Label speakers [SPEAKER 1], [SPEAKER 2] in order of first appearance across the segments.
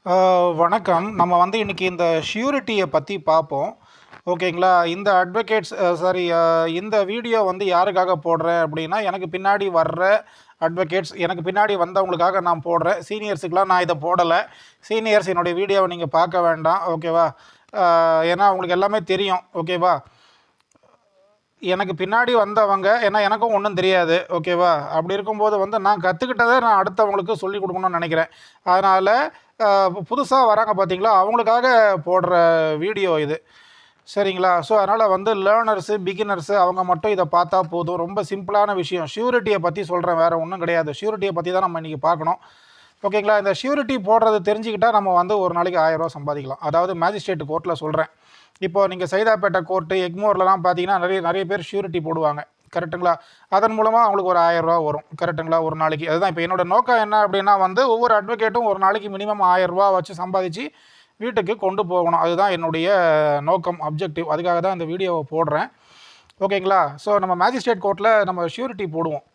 [SPEAKER 1] வணக்கம். நம்ம வந்து இன்னைக்கு இந்த ஷ்யூரிட்டிய பத்தி பார்ப்போம். ஓகேங்களா? இந்த அட்வொகேட்ஸ் சாரி இந்த வீடியோ வந்து யாருக்காக போடுறேன் அப்படின்னா, எனக்கு பின்னாடி வர்ற அட்வொகேட்ஸ், எனக்கு பின்னாடி வந்தவங்களுக்காக நான் போடுறேன். சீனியர்ஸுக்குலாம் நான் இத போடல. சீனியர்ஸ் என்னுடைய வீடியோவ நீங்க பார்க்க வேண்டாம். ஓகேவா? அ ஏன்னா உங்களுக்கு எல்லாமே தெரியும். ஓகேவா? எனக்கு பின்னாடி வந்தவங்க ஏன்னா எனக்கும் ஒன்றும் தெரியாது. ஓகேவா? அப்படி இருக்கும்போது வந்து நான் கத்துக்கிட்டத நான் அடுத்தவங்களுக்கு சொல்லிக் குடுக்கணும்னு நெனைக்கிறேன். அதனால புதுசா வராங்க பார்த்தீங்களா, அவங்களுக்காக போடுற வீடியோ இது. சரிங்களா? ஸோ அதனால வந்து லேர்னர்ஸு, பிகினர்ஸு அவங்க மட்டும் இத பார்த்தா போதும். ரொம்ப சிம்பிளான விஷயம். ஷ்யூரிட்டிய பத்தி சொல்றேன். வேற ஒண்ணும் கிடையாது. ஷ்யூரிட்டிய பத்தி தான் நம்ம இன்னைக்கு பார்க்கணும். ஓகேங்களா? இந்த ஷ்யூரிட்டி போடுறது தெரிஞ்சுக்கிட்டா நம்ம வந்து ஒரு நாளைக்கு ரூ. 1000 சம்பாதிக்கலாம். அதாவது மேஜிஸ்ட்ரேட் கோர்ட்ல சொல்றேன். இப்போ நீங்க சைதாப்பேட்டை கோர்ட்டு, எக்மோர்லலாம் பார்த்தீங்கன்னா, நெறைய நெறைய பேர் ஷ்யூரிட்டி போடுவாங்க. கரெக்ட்டுங்களா? அதன் மூலமா அவங்களுக்கு ஒரு ரூ. 1000 வரும். கரெக்ட்டுங்களா? ஒரு நாளைக்கு. அதுதான் இப்ப என்னோட நோக்கம் என்ன அப்டின்னா வந்து, ஒவ்வொரு அட்வொகேட்டும் ஒரு நாளைக்கு மினிமம் ரூ. 1000 வச்சு சம்பாதிச்சு வீட்டுக்கு கொண்டு போகணும். அதுதான் என்னுடைய நோக்கம், அப்ஜெக்டிவ். அதுக்காக தான் இந்த வீடியோவ போடுறேன். ஓகேங்களா? ஸோ நம்ம மேஜிஸ்ட்ரேட் கோர்ட்ல நம்ம ஷ்யூரிட்டி போடுவோம்.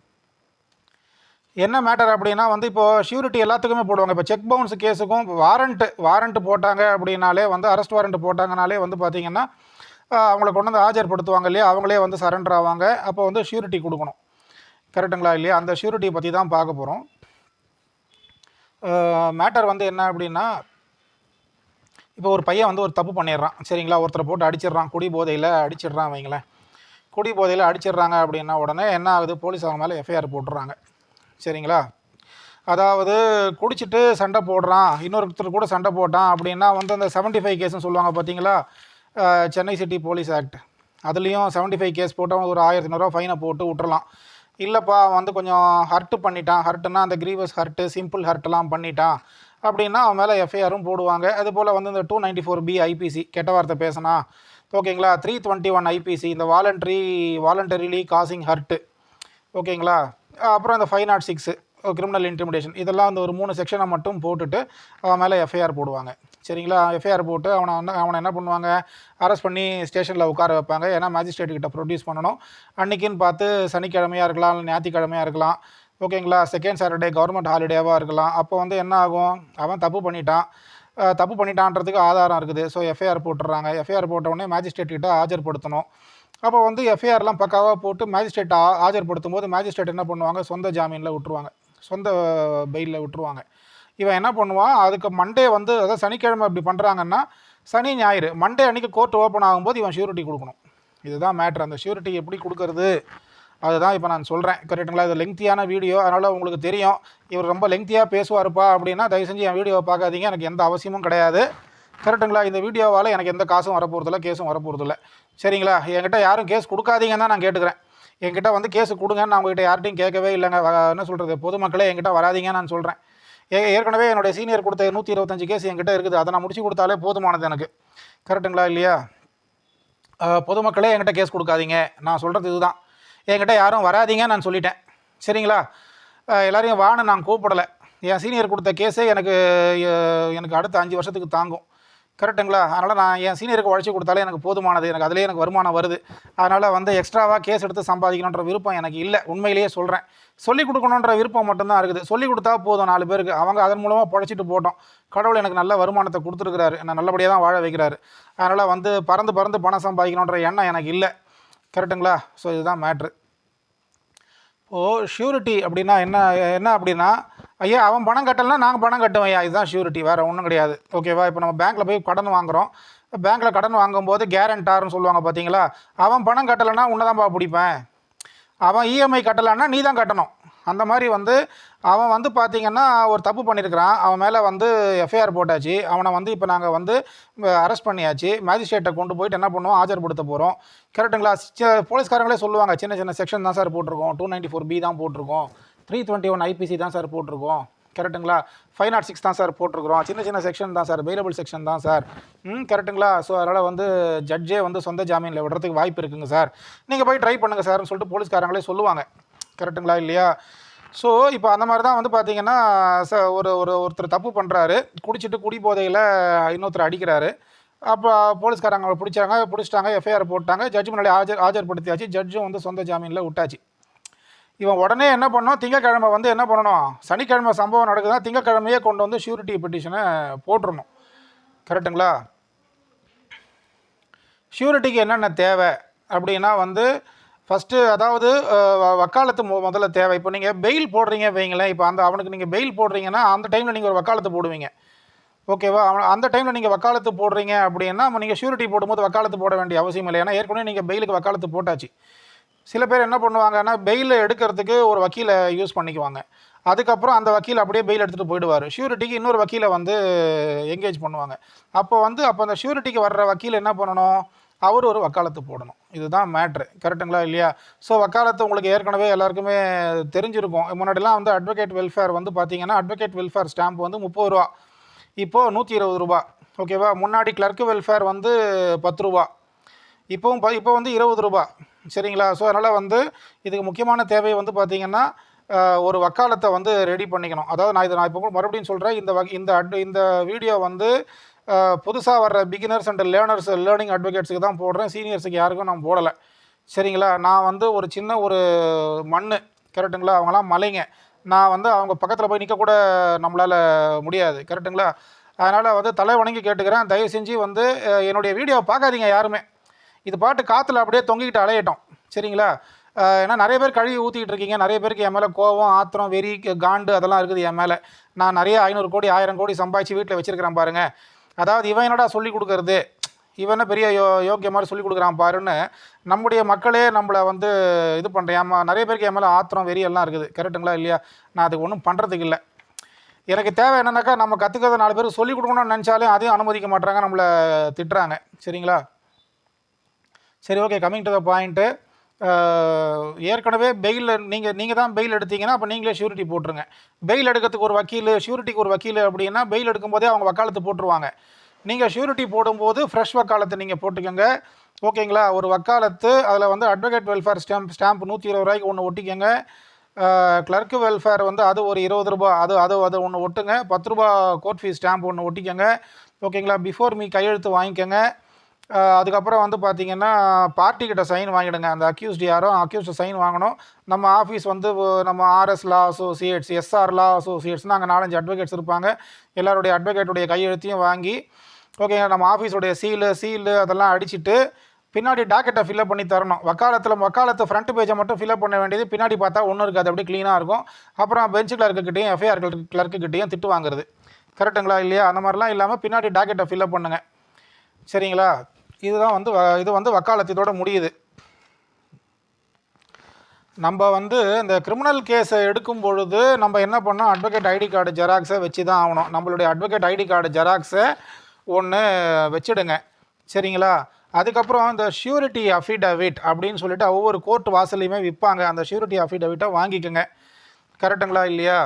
[SPEAKER 1] என்ன மேட்டர் அப்படின்னா வந்து இப்போ ஷ்யூரிட்டி எல்லாத்துக்குமே போடுவாங்க. இப்போ செக் பவுன்ஸ் கேஸுக்கும் வாரண்ட் போட்டாங்க அப்படின்னாலே வந்து அரெஸ்ட் வாரண்ட் போட்டாங்கனாலே வந்து பார்த்தீங்கன்னா, அவங்கள கொண்டு வந்து ஆஜர்படுத்துவாங்க இல்லையா? அவங்களே வந்து சரண்டர் ஆவாங்க. அப்போ வந்து ஷ்யூரிட்டி குடுக்கணும். கரெக்ட்டுங்களா இல்லையா? அந்த ஷ்யூரிட்டிய பத்தி தான் பார்க்க போறோம். மேட்டர் வந்து என்ன அப்படின்னா, இப்போ ஒரு பையன் வந்து ஒரு தப்பு பண்ணிடுறான். சரிங்களா? ஒருத்தர போட்டு அடிச்சிடுறான். குடி போதையில அடிச்சிடுறான் வைங்களேன். குடி போதையில அடிச்சிடுறாங்க அப்படின்னா உடனே என்ன ஆகுது? போலீஸ் அவன் மேல எஃப்ஐஆர் போட்டுர்றாங்க. சரிங்களா? அதாவது குடிச்சிட்டு சண்டை போடுறான், இன்னொருத்தர் கூட சண்டை போட்டான் அப்படின்னா வந்து அந்த 75 கேஸ்ன்னு சொல்லுவாங்க பார்த்தீங்களா? Chennai city police act. அதுலேயும் 75 கேஸ் போட்டு அவனுக்கு ஒரு ரூ. 1500 ஃபைனை போட்டு விட்டுறலாம். இல்லைப்பா அவன் வந்து கொஞ்சம் ஹர்ட் பண்ணிட்டான், ஹர்ட்டுன்னா அந்த கிரீவஸ் ஹர்ட்டு, சிம்பிள் ஹர்ட்லாம் பண்ணிட்டான் அப்படின்னா அவன் மேலே எஃப்ஐஆரும் போடுவாங்க. அதுபோல் வந்து இந்த 294B ஐபிசி கெட்ட வார்த்தை பேசினா, ஓகேங்களா? 321 ஐபிசி இந்த வாலண்டரிலி காசிங் ஹர்ட்டு, ஓகேங்களா? அப்புறம் இந்த 506 கிரிமினல் இன்டிமிடேஷன் இதெல்லாம் அந்த ஒரு 3 செக்ஷனை மட்டும் போட்டுட்டு அவன் மேலே எஃப்ஐஆர் போடுவாங்க. சரிங்களா? எஃப்ஐஆர் போட்டு அவனை என்ன பண்ணுவாங்க? அரெஸ்ட் பண்ணி ஸ்டேஷனில் உட்கார வைப்பாங்க. ஏன்னா மேஜிஸ்ட்ரேட் கிட்ட ப்ரொடியூஸ் பண்ணணும். அன்றைக்கின்னு பார்த்து சனிக்கிழமையாக இருக்கலாம், இல்லை ஞாயிற்றுக்கிழமையாக இருக்கலாம். ஓகேங்களா? செகண்ட் சாட்டர்டே கவர்மெண்ட் ஹாலிடேவாக இருக்கலாம். அப்போ வந்து என்ன ஆகும்? அவன் தப்பு பண்ணிட்டான். தப்பு பண்ணிட்டான்றதுக்கு ஆதாரம் இருக்குது. ஸோ எஃப்ஐஆர் போட்டுடுறாங்க. எஃப்ஐஆர் போட்ட உடனே மேஜிஸ்ட்ரேட் கிட்ட ஆஜர்படுத்தணும். அப்போ வந்து எஃப்ஐஆர்லாம் பக்காவாக போட்டு மேஜிஸ்ட்ரேட் ஆஜர்படுத்தும் போது மேஜிஸ்ட்ரேட் என்ன பண்ணுவாங்க? சொந்த ஜாமீனில் விட்டுருவாங்க. சொந்த பெயிலில் விட்டுருவாங்க. இவன் என்ன பண்ணுவான்? அதுக்கு மண்டே வந்து அதாவது சனிக்கிழமை இப்படி பண்ணுறாங்கன்னா, சனி, ஞாயிறு மண்டே அன்றைக்கி கோர்ட் ஓப்பன் ஆகும்போது இவன் ஷ்யூரிட்டி கொடுக்கணும். இதுதான் மேட்ரு. அந்த ஷ்யூரிட்டி எப்படி கொடுக்கறது? அதுதான் இப்போ நான் சொல்கிறேன். கரெக்டுங்களா? இது லெங்க்தியான வீடியோ. அதனால் உங்களுக்கு தெரியும், இவர் ரொம்ப லெங்க்தியாக பேசுவார்ப்பா அப்படின்னா தயவு செஞ்சு என் வீடியோவை பார்க்காதீங்க. எனக்கு எந்த அவசியமும் கிடையாது. கரெக்டுங்களா? இந்த வீடியோவால் எனக்கு எந்த காசும் வரப்போகிறதில்ல, கேஸும் வரப்போகிறதில்ல. சரிங்களா? என்கிட்ட யாரும் கேஸ் கொடுக்காதீங்கன்னு தான் நான் கேட்டுக்கிறேன். என்கிட்ட வந்து கேஸு கொடுங்கன்னு நான் உங்ககிட்ட யார்கிட்டையும் கேட்கவே இல்லைங்க. என்ன சொல்கிறது, பொதுமக்களே என்கிட்ட வராதீங்கன்னு நான் சொல்கிறேன். ஏற்கனவே என்னுடைய சீனியர் கொடுத்த 125 கேஸ் என்கிட்ட இருக்குது. அதை நான் முடிச்சு கொடுத்தாலே போதுமானது எனக்கு. கரெக்டுங்களா இல்லையா? பொதுமக்களே என்கிட்ட கேஸ் கொடுக்காதீங்க. நான் சொல்கிறது இதுதான். என்கிட்ட யாரும் வராதீங்கன்னு நான் சொல்லிட்டேன். சரிங்களா? எல்லாரையும் வான்னு நான் கூப்பிடலை. என் சீனியர் கொடுத்த கேஸே எனக்கு அடுத்த 5 வருஷத்துக்கு தாங்கும். கரெக்டுங்களா? அதனால் நான் என் சீனியருக்கு உழைச்சி கொடுத்தாலே எனக்கு போதுமானது. அதுலேயே எனக்கு வருமானம் வருது. அதனால் வந்து எக்ஸ்ட்ராவாக கேஸ் எடுத்து சம்பாதிக்கணுன்ற விருப்பம் எனக்கு இல்லை. உண்மையிலேயே சொல்கிறேன். சொல்லிக் கொடுக்கணுன்ற விருப்பம் மட்டும்தான் இருக்குது. சொல்லிக் கொடுத்தா போதும் 4 பேருக்கு. அவங்க அதன் மூலமாக பொழைச்சிட்டு போட்டோம். கடவுள் எனக்கு நல்ல வருமானத்தை கொடுத்துருக்கிறாரு. என்னை நல்லபடியாக தான் வாழ வைக்கிறாரு. அதனால் வந்து பறந்து பணம் சம்பாதிக்கணுன்ற எண்ணம் எனக்கு இல்லை. கரெக்டுங்களா? ஸோ இதுதான் மேட்ரு. இப்போது ஷ்யூரிட்டி அப்படின்னா என்ன அப்படின்னா, ஐயா அவன் பணம் கட்டலைன்னா நாங்கள் பணம் கட்டுவோம் ஐயா, இதுதான் ஷ்யூரிட்டி, வேறு ஒன்றும் கிடையாது. ஓகேவா? இப்போ நம்ம பேங்க்கில் போய் கடன் வாங்குகிறோம். பேங்க்கில் கடன் வாங்கும்போது கேரண்டார்னு சொல்லுவாங்க பார்த்தீங்களா? அவன் பணம் கட்டலைன்னா உன்னை தான்ப்பா பிடிப்பேன். அவன் இஎம்ஐ கட்டலைன்னா நீ தான் கட்டணும். அந்த மாதிரி வந்து அவன் வந்து பார்த்திங்கன்னா ஒரு தப்பு பண்ணியிருக்கிறான். அவன் மேலே வந்து எஃப்ஐஆர் போட்டாச்சு. அவனை வந்து இப்போ நாங்கள் வந்து அரெஸ்ட் பண்ணியாச்சு. மேஜிஸ்ட்ரேட்டை கொண்டு போயிட்டு என்ன பண்ணுவோம்? ஆஜர்படுத்த போகிறோம். கரெக்டுங்களா? போலீஸ்காரங்களே சொல்லுவாங்க, சின்ன சின்ன செக்ஷன் தான் சார் போட்டிருக்கோம், 294B தான் போட்டிருக்கோம், 321 ஐபிசி தான் சார் போட்டிருக்கோம். கரெக்டுங்களா? 506 தான் சார் போட்டிருக்கிறோம். சின்ன சின்ன செக்ஷன் தான் சார், பெயிலபிள் செக்ஷன் தான் சார். கரெக்டுங்களா? ஸோ அதனால் வந்து ஜட்ஜே வந்து சொந்த ஜாமீனில் விடுறதுக்கு வாய்ப்பு இருக்குங்க சார், நீங்கள் போய் ட்ரை பண்ணுங்கள் சார்னு சொல்லிட்டு போலீஸ்காரங்களே சொல்லுவாங்க. கரெக்டுங்களா இல்லையா? ஸோ இப்போ அந்த மாதிரி தான் வந்து பார்த்தீங்கன்னா ஒருத்தர் தப்பு பண்ணுறாரு. குடிச்சிட்டு குடி போதையில் இன்னொருத்தர் அடிக்கிறாரு. அப்போ போலீஸ்காரங்க பிடிச்சிட்டாங்க, எஃப்ஐஆர் போட்டாங்க. ஜட்ஜ் முன்னாடி ஆஜர்படுத்தியாச்சு. ஜட்ஜும் வந்து சொந்த ஜாமீனில் விட்டாச்சு. இவன் உடனே என்ன பண்ணோம், திங்கக்கிழமை வந்து என்ன பண்ணணும், சனிக்கிழமை சம்பவம் நடக்குதுன்னா திங்கக்கிழமையே கொண்டு வந்து ஷூரிட்டி பெட்டிஷனை போட்டுடணும். கரெக்டுங்களா? ஷூரிட்டிக்கு என்னென்ன தேவை அப்படின்னா வந்து ஃபஸ்ட்டு அதாவது வக்காலத்து முதல்ல தேவை. இப்போ நீங்கள் பெயில் போடுறீங்க வைங்களேன், இப்போ அவனுக்கு நீங்கள் பெயில் போடுறீங்கன்னா அந்த டைமில் நீங்கள் ஒரு வக்காலத்து போடுவீங்க. ஓகேவா? அந்த டைமில் நீங்கள் வக்காலத்து போடுறீங்க அப்படின்னா நீங்கள் ஷூரிட்டி போடும்போது வக்காலத்து போட வேண்டிய அவசியம் இல்லை. ஏன்னா ஏற்கனவே நீங்கள் பெயிலுக்கு வக்காலத்து போட்டாச்சு. சில பேர் என்ன பண்ணுவாங்கன்னா பெயில் எடுக்கிறதுக்கு ஒரு வக்கீலை யூஸ் பண்ணிக்குவாங்க. அதுக்கப்புறம் அந்த வக்கீல் அப்படியே பெயில் எடுத்துகிட்டு போயிடுவார். ஷூரிட்டிக்கு இன்னொரு வக்கீலை வந்து என்கேஜ் பண்ணுவாங்க. அப்போ அந்த ஷூரிட்டிக்கு வர்ற வக்கீல் என்ன பண்ணணும், அவர் ஒரு வக்காலத்து போடணும். இதுதான் மேட்ரு. கரெக்டுங்களா இல்லையா? ஸோ வக்காலத்து உங்களுக்கு ஏற்கனவே எல்லாருக்குமே தெரிஞ்சிருக்கும். முன்னாடிலாம் வந்து அட்வொகேட் வெல்ஃபேர் வந்து பார்த்தீங்கன்னா அட்வொகேட் வெல்ஃபேர் ஸ்டாம்ப் வந்து 30 ரூபா, இப்போது 120 ரூபா. ஓகேவா? முன்னாடி கிளர்க்கு வெல்ஃபேர் வந்து 10 ரூபா, இப்போ வந்து 20 ரூபா. சரிங்களா? ஸோ அதனால் வந்து இதுக்கு முக்கியமான தேவை வந்து பார்த்திங்கன்னா ஒரு வக்காலத்தை வந்து ரெடி பண்ணிக்கணும். அதாவது நான் இப்போ மறுபடியும் சொல்கிறேன், இந்த வீடியோ வந்து புதுசாக வர்ற பிகினர்ஸ் அண்ட் லேர்னிங் அட்வொகேட்ஸுக்கு தான் போடுறேன். சீனியர்ஸுக்கு யாருக்கும் நான் போடலை. சரிங்களா? நான் வந்து ஒரு சின்ன ஒரு மண், கரெக்டுங்களா? அவங்களாம் மலைங்க. நான் வந்து அவங்க பக்கத்தில் போய் நிற்கக்கூட நம்மளால் முடியாது. கரெக்டுங்களா? அதனால் வந்து தலை வணங்கி கேட்டுக்கிறேன், தயவு செஞ்சு வந்து என்னுடைய வீடியோவை பார்க்காதீங்க யாருமே. இது பாட்டு காற்றுல அப்படியே தொங்கிக்கிட்டு அலையட்டும். சரிங்களா? ஏன்னா நிறைய பேர் கழுவி ஊற்றிக்கிட்டு இருக்கீங்க. நிறைய பேருக்கு என் மேலே கோவம், ஆத்திரம், வெறி, காண்டு அதெல்லாம் இருக்குது என் மேலே. நான் நிறைய 500 கோடி 1000 கோடி சம்பாதிச்சு வீட்டில் வச்சுருக்கிறேன் பாருங்கள். அதாவது இவன் என்னடா சொல்லி கொடுக்குறது, இவனை பெரிய யோக்கிய மாதிரி சொல்லி கொடுக்குறான் பாருன்னு நம்முடைய மக்களே நம்மளை வந்து இது பண்ணுறேன். நிறைய பேருக்கு என் மேலே ஆத்திரம், வெறி எல்லாம் இருக்குது. கரெக்டுங்களா இல்லையா? நான் அதுக்கு ஒன்றும் பண்ணுறதுக்கு இல்லை. எனக்கு தேவை என்னன்னாக்கா, நம்ம கற்றுக்கிறத 4 பேருக்கு சொல்லிக் கொடுக்கணும்னு நினச்சாலும் அதையும் அனுமதிக்க மாட்டாங்க, நம்மளை திட்டுறாங்க. சரிங்களா? சரி, okay, coming to the point. ஏற்கனவே பெயில் நீங்கள் தான் பெயில் எடுத்தீங்கன்னா அப்போ நீங்களே ஷூரிட்டி போட்டுருங்க. பெயில் எடுக்கிறதுக்கு ஒரு வக்கீல், ஷூரிட்டிக்கு ஒரு வக்கீல் அப்படின்னா பெயில் எடுக்கும்போதே அவங்க வக்காலத்து போட்டுருவாங்க. நீங்கள் ஷூரிட்டி போடும்போது ஃப்ரெஷ் வக்காலத்து நீங்கள் போட்டுக்கோங்க. ஓகேங்களா? ஒரு வக்காலத்து, அதில் வந்து அட்வொகேட் வெல்ஃபேர் ஸ்டாம்ப் 120 ரூபாய்க்கு ஒன்று ஒட்டிக்கோங்க. கிளர்க்கு வெல்ஃபேர் வந்து அது ஒரு 20 ரூபா, அது ஒன்று ஒட்டுங்க. 10 ரூபா கோர்ட் ஃபீஸ் ஸ்டாம்ப் ஒன்று ஒட்டிக்கோங்க. ஓகேங்களா? பிஃபோர் மீ கையெழுத்து வாங்கிக்கோங்க. அதுக்கப்புறம் வந்து பார்த்திங்கன்னா பார்ட்டிக்கிட்ட சைன் வாங்கிடுங்க. அந்த அக்யூஸ்டு யாரோ அக்யூஸ்டு சைன் வாங்கணும். நம்ம ஆஃபீஸ் வந்து நம்ம ஆர்எஸ் லா அசோசியேட்ஸ், எஸ்ஆர் லா அசோசியேட்ஸ்னால் அங்கே 4-5 அட்வொகேட்ஸ் இருப்பாங்க. எல்லாருடைய அட்வொகேட்டுடைய கையெழுத்தையும் வாங்கி, ஓகேங்க, நம்ம ஆஃபீஸுடைய சீலு அதெல்லாம் அடிச்சுட்டு பின்னாடி டாக்கெட்டை ஃபில்அப் பண்ணி தரணும். வக்காலத்து ஃப்ரண்ட் பேஜை மட்டும் ஃபில்அப் பண்ண வேண்டியது. பின்னாடி பார்த்தா ஒன்றும் இருக்காது, அப்படியே க்ளீனாக இருக்கும். அப்புறம் பெஞ்ச் கிளர்க்குக்கிட்டையும் எஃப்ஐஆர் கிளர்க்குக்கிட்டையும் திட்டு வாங்குறது. கரெக்டுங்களா இல்லையா? அந்த மாதிரிலாம் இல்லாமல் பின்னாடி டாக்கெட்டை ஃபில்அப் பண்ணுங்கள். சரிங்களா? இது வந்து வக்காலத்தோட முடியுது. நம்ம வந்து இந்த கிரிமினல் கேஸை எடுக்கும் பொழுது நம்ம என்ன பண்ணோம், அட்வொகேட் ஐடி கார்டு ஜெராக்ஸை வச்சு தான் ஆகணும். நம்மளுடைய அட்வொகேட் ஐடி கார்டு ஜெராக்ஸை ஒன்று வச்சுடுங்க. சரிங்களா? அதுக்கப்புறம் இந்த ஷூரிட்டி அஃபிடவிட் அப்படின்னு சொல்லிட்டு ஒவ்வொரு கோர்ட் வாசல்லையுமே விற்பாங்க. அந்த ஷூரிட்டி அஃபிடவிட்டை வாங்கிக்கோங்க. கரெக்டுங்களா இல்லையா?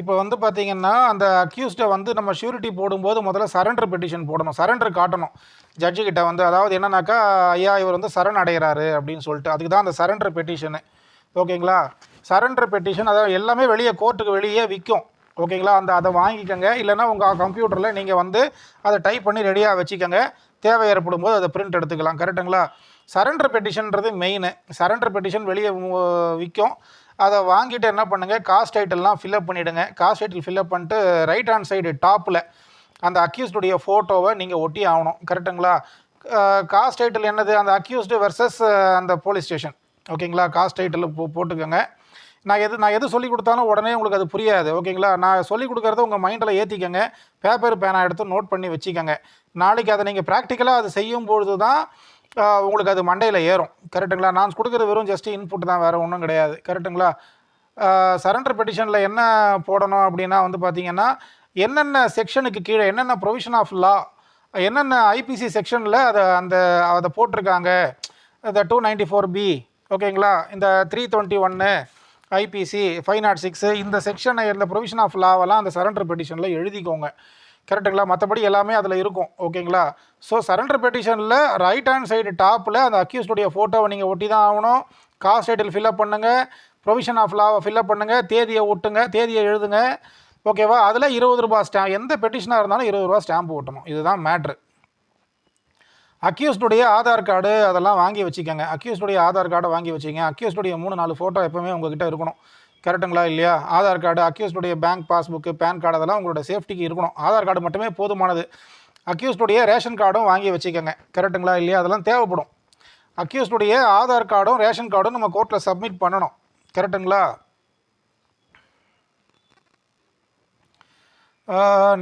[SPEAKER 1] இப்போ வந்து பார்த்திங்கன்னா அந்த அக்யூஸ்டை வந்து நம்ம ஷூரிட்டி போடும்போது முதல்ல சரண்டர் பெட்டிஷன் போடணும். சரண்டர் காட்டணும் ஜட்ஜுக்கிட்ட வந்து. அதாவது என்னன்னாக்கா, ஐயா இவர் வந்து சரண் அடைகிறாரு அப்படின்னு சொல்லிட்டு, அதுக்கு தான் அந்த சரண்டர் பெட்டிஷனு. ஓகேங்களா? சரண்டர் பெட்டிஷன் அதாவது எல்லாமே வெளியே கோர்ட்டுக்கு வெளியே விற்கும். ஓகேங்களா? அதை வாங்கிக்கோங்க. இல்லைனா உங்கள் கம்ப்யூட்டரில் நீங்கள் வந்து அதை டைப் பண்ணி ரெடியாக வச்சுக்கோங்க. தேவை ஏற்படும் போது அதை பிரிண்ட் எடுத்துக்கலாம். கரெக்டுங்களா? சரண்டர் பெட்டிஷன்றது மெயின். சரண்டர் பெட்டிஷன் வெளியே விற்கும். அதை வாங்கிட்டு என்ன பண்ணுங்கள், காஸ்ட் டைட்டில்லாம் ஃபில்அப் பண்ணிவிடுங்க. காஸ்ட் டைட்டில் ஃபில்அப் பண்ணிட்டு ரைட் ஹேண்ட் சைடு டாப்பில் அந்த அக்யூஸ்டுடைய ஃபோட்டோவை நீங்கள் ஒட்டி ஆகணும். கரெக்டுங்களா? காஸ்ட் டைட்டில் என்னது, அந்த அக்யூஸ்டு வெர்சஸ் அந்த போலீஸ் ஸ்டேஷன். ஓகேங்களா? காஸ்ட் டைட்டில் போட்டுக்கோங்க. நான் எது சொல்லிக் கொடுத்தாலும் உடனே உங்களுக்கு அது புரியாது. ஓகேங்களா? நான் சொல்லிக் கொடுக்குறத உங்கள் மைண்டில் ஏற்றிக்கங்க. பேப்பர் பேனா எடுத்து நோட் பண்ணி வச்சுக்கோங்க. நாளைக்கு அதை நீங்கள் ப்ராக்டிக்கலாக அது செய்யும் பொழுது தான் உங்களுக்கு அது மண்டையில் ஏறும். கரெக்டுங்களா? நான் கொடுக்குறது வெறும் ஜஸ்ட் இன்புட் தான், வேறு ஒன்றும் கிடையாது. கரெக்டுங்களா? சரண்டர் பெட்டிஷனில் என்ன போடணும் அப்படின்னா வந்து பார்த்திங்கன்னா, என்னென்ன செக்ஷனுக்கு கீழே என்னென்ன ப்ரொவிஷன் ஆஃப் லா, என்னென்ன ஐபிசி செக்ஷனில் அதை போட்டிருக்காங்க. இந்த 294B, ஓகேங்களா, இந்த 321 ஐபிசி 506 இந்த செக்ஷனை, இந்த ப்ரொவிஷன் ஆஃப் லாவெல்லாம் அந்த சரண்டர் பெட்டிஷனில் எழுதிக்கோங்க. கரெக்டுங்களா? மற்றபடி எல்லாமே அதில் இருக்கும். ஓகேங்களா? ஸோ சரண்டர் பெட்டிஷனில் ரைட் ஹேண்ட் சைடு டாப்பில் அந்த அக்யூஸ்டுடைய ஃபோட்டோவை நீங்கள் ஒட்டி தான் ஆகணும். காஸ்ட் டைட்டில் ஃபில்அப் பண்ணுங்கள். ப்ரொவிஷன் ஆஃப் லாவை ஃபில்அப் பண்ணுங்கள். தேதியை ஒட்டுங்க, தேதியை எழுதுங்க. ஓகேவா? அதில் 20 ரூபா ஸ்டாம்ப், எந்த பெட்டிஷனாக இருந்தாலும் 20 ரூபா ஸ்டாம்பு ஓட்டணும். இதுதான் மேட்ரு. அக்யூஸ்டுடைய ஆதார் கார்டு அதெல்லாம் வாங்கி வச்சுக்கோங்க. அக்யூஸ்டுடைய ஆதார் கார்டை வாங்கி வச்சுக்கங்க. அக்யூஸ்டுடைய 3-4 ஃபோட்டோ எப்போவுமே உங்ககிட்ட இருக்கணும். கரெக்டுங்களா இல்லையா? ஆதார் கார்டு, அக்யூஸ்டுடைய பேங்க் பாஸ்புக்கு, பேன் கார்டு அதெல்லாம் உங்களோட சேஃப்டிக்கு இருக்கணும். ஆதார் கார்டு மட்டுமே போதுமானது. அக்யூஸ்டுடைய ரேஷன் கார்டும் வாங்கி வச்சுக்கோங்க. கரெக்டுங்களா இல்லையா? அதெல்லாம் தேவைப்படும். அக்யூஸ்டுடைய ஆதார் கார்டும் ரேஷன் கார்டும் நம்ம கோர்ட்டில் சப்மிட் பண்ணணும். கரெக்டுங்களா?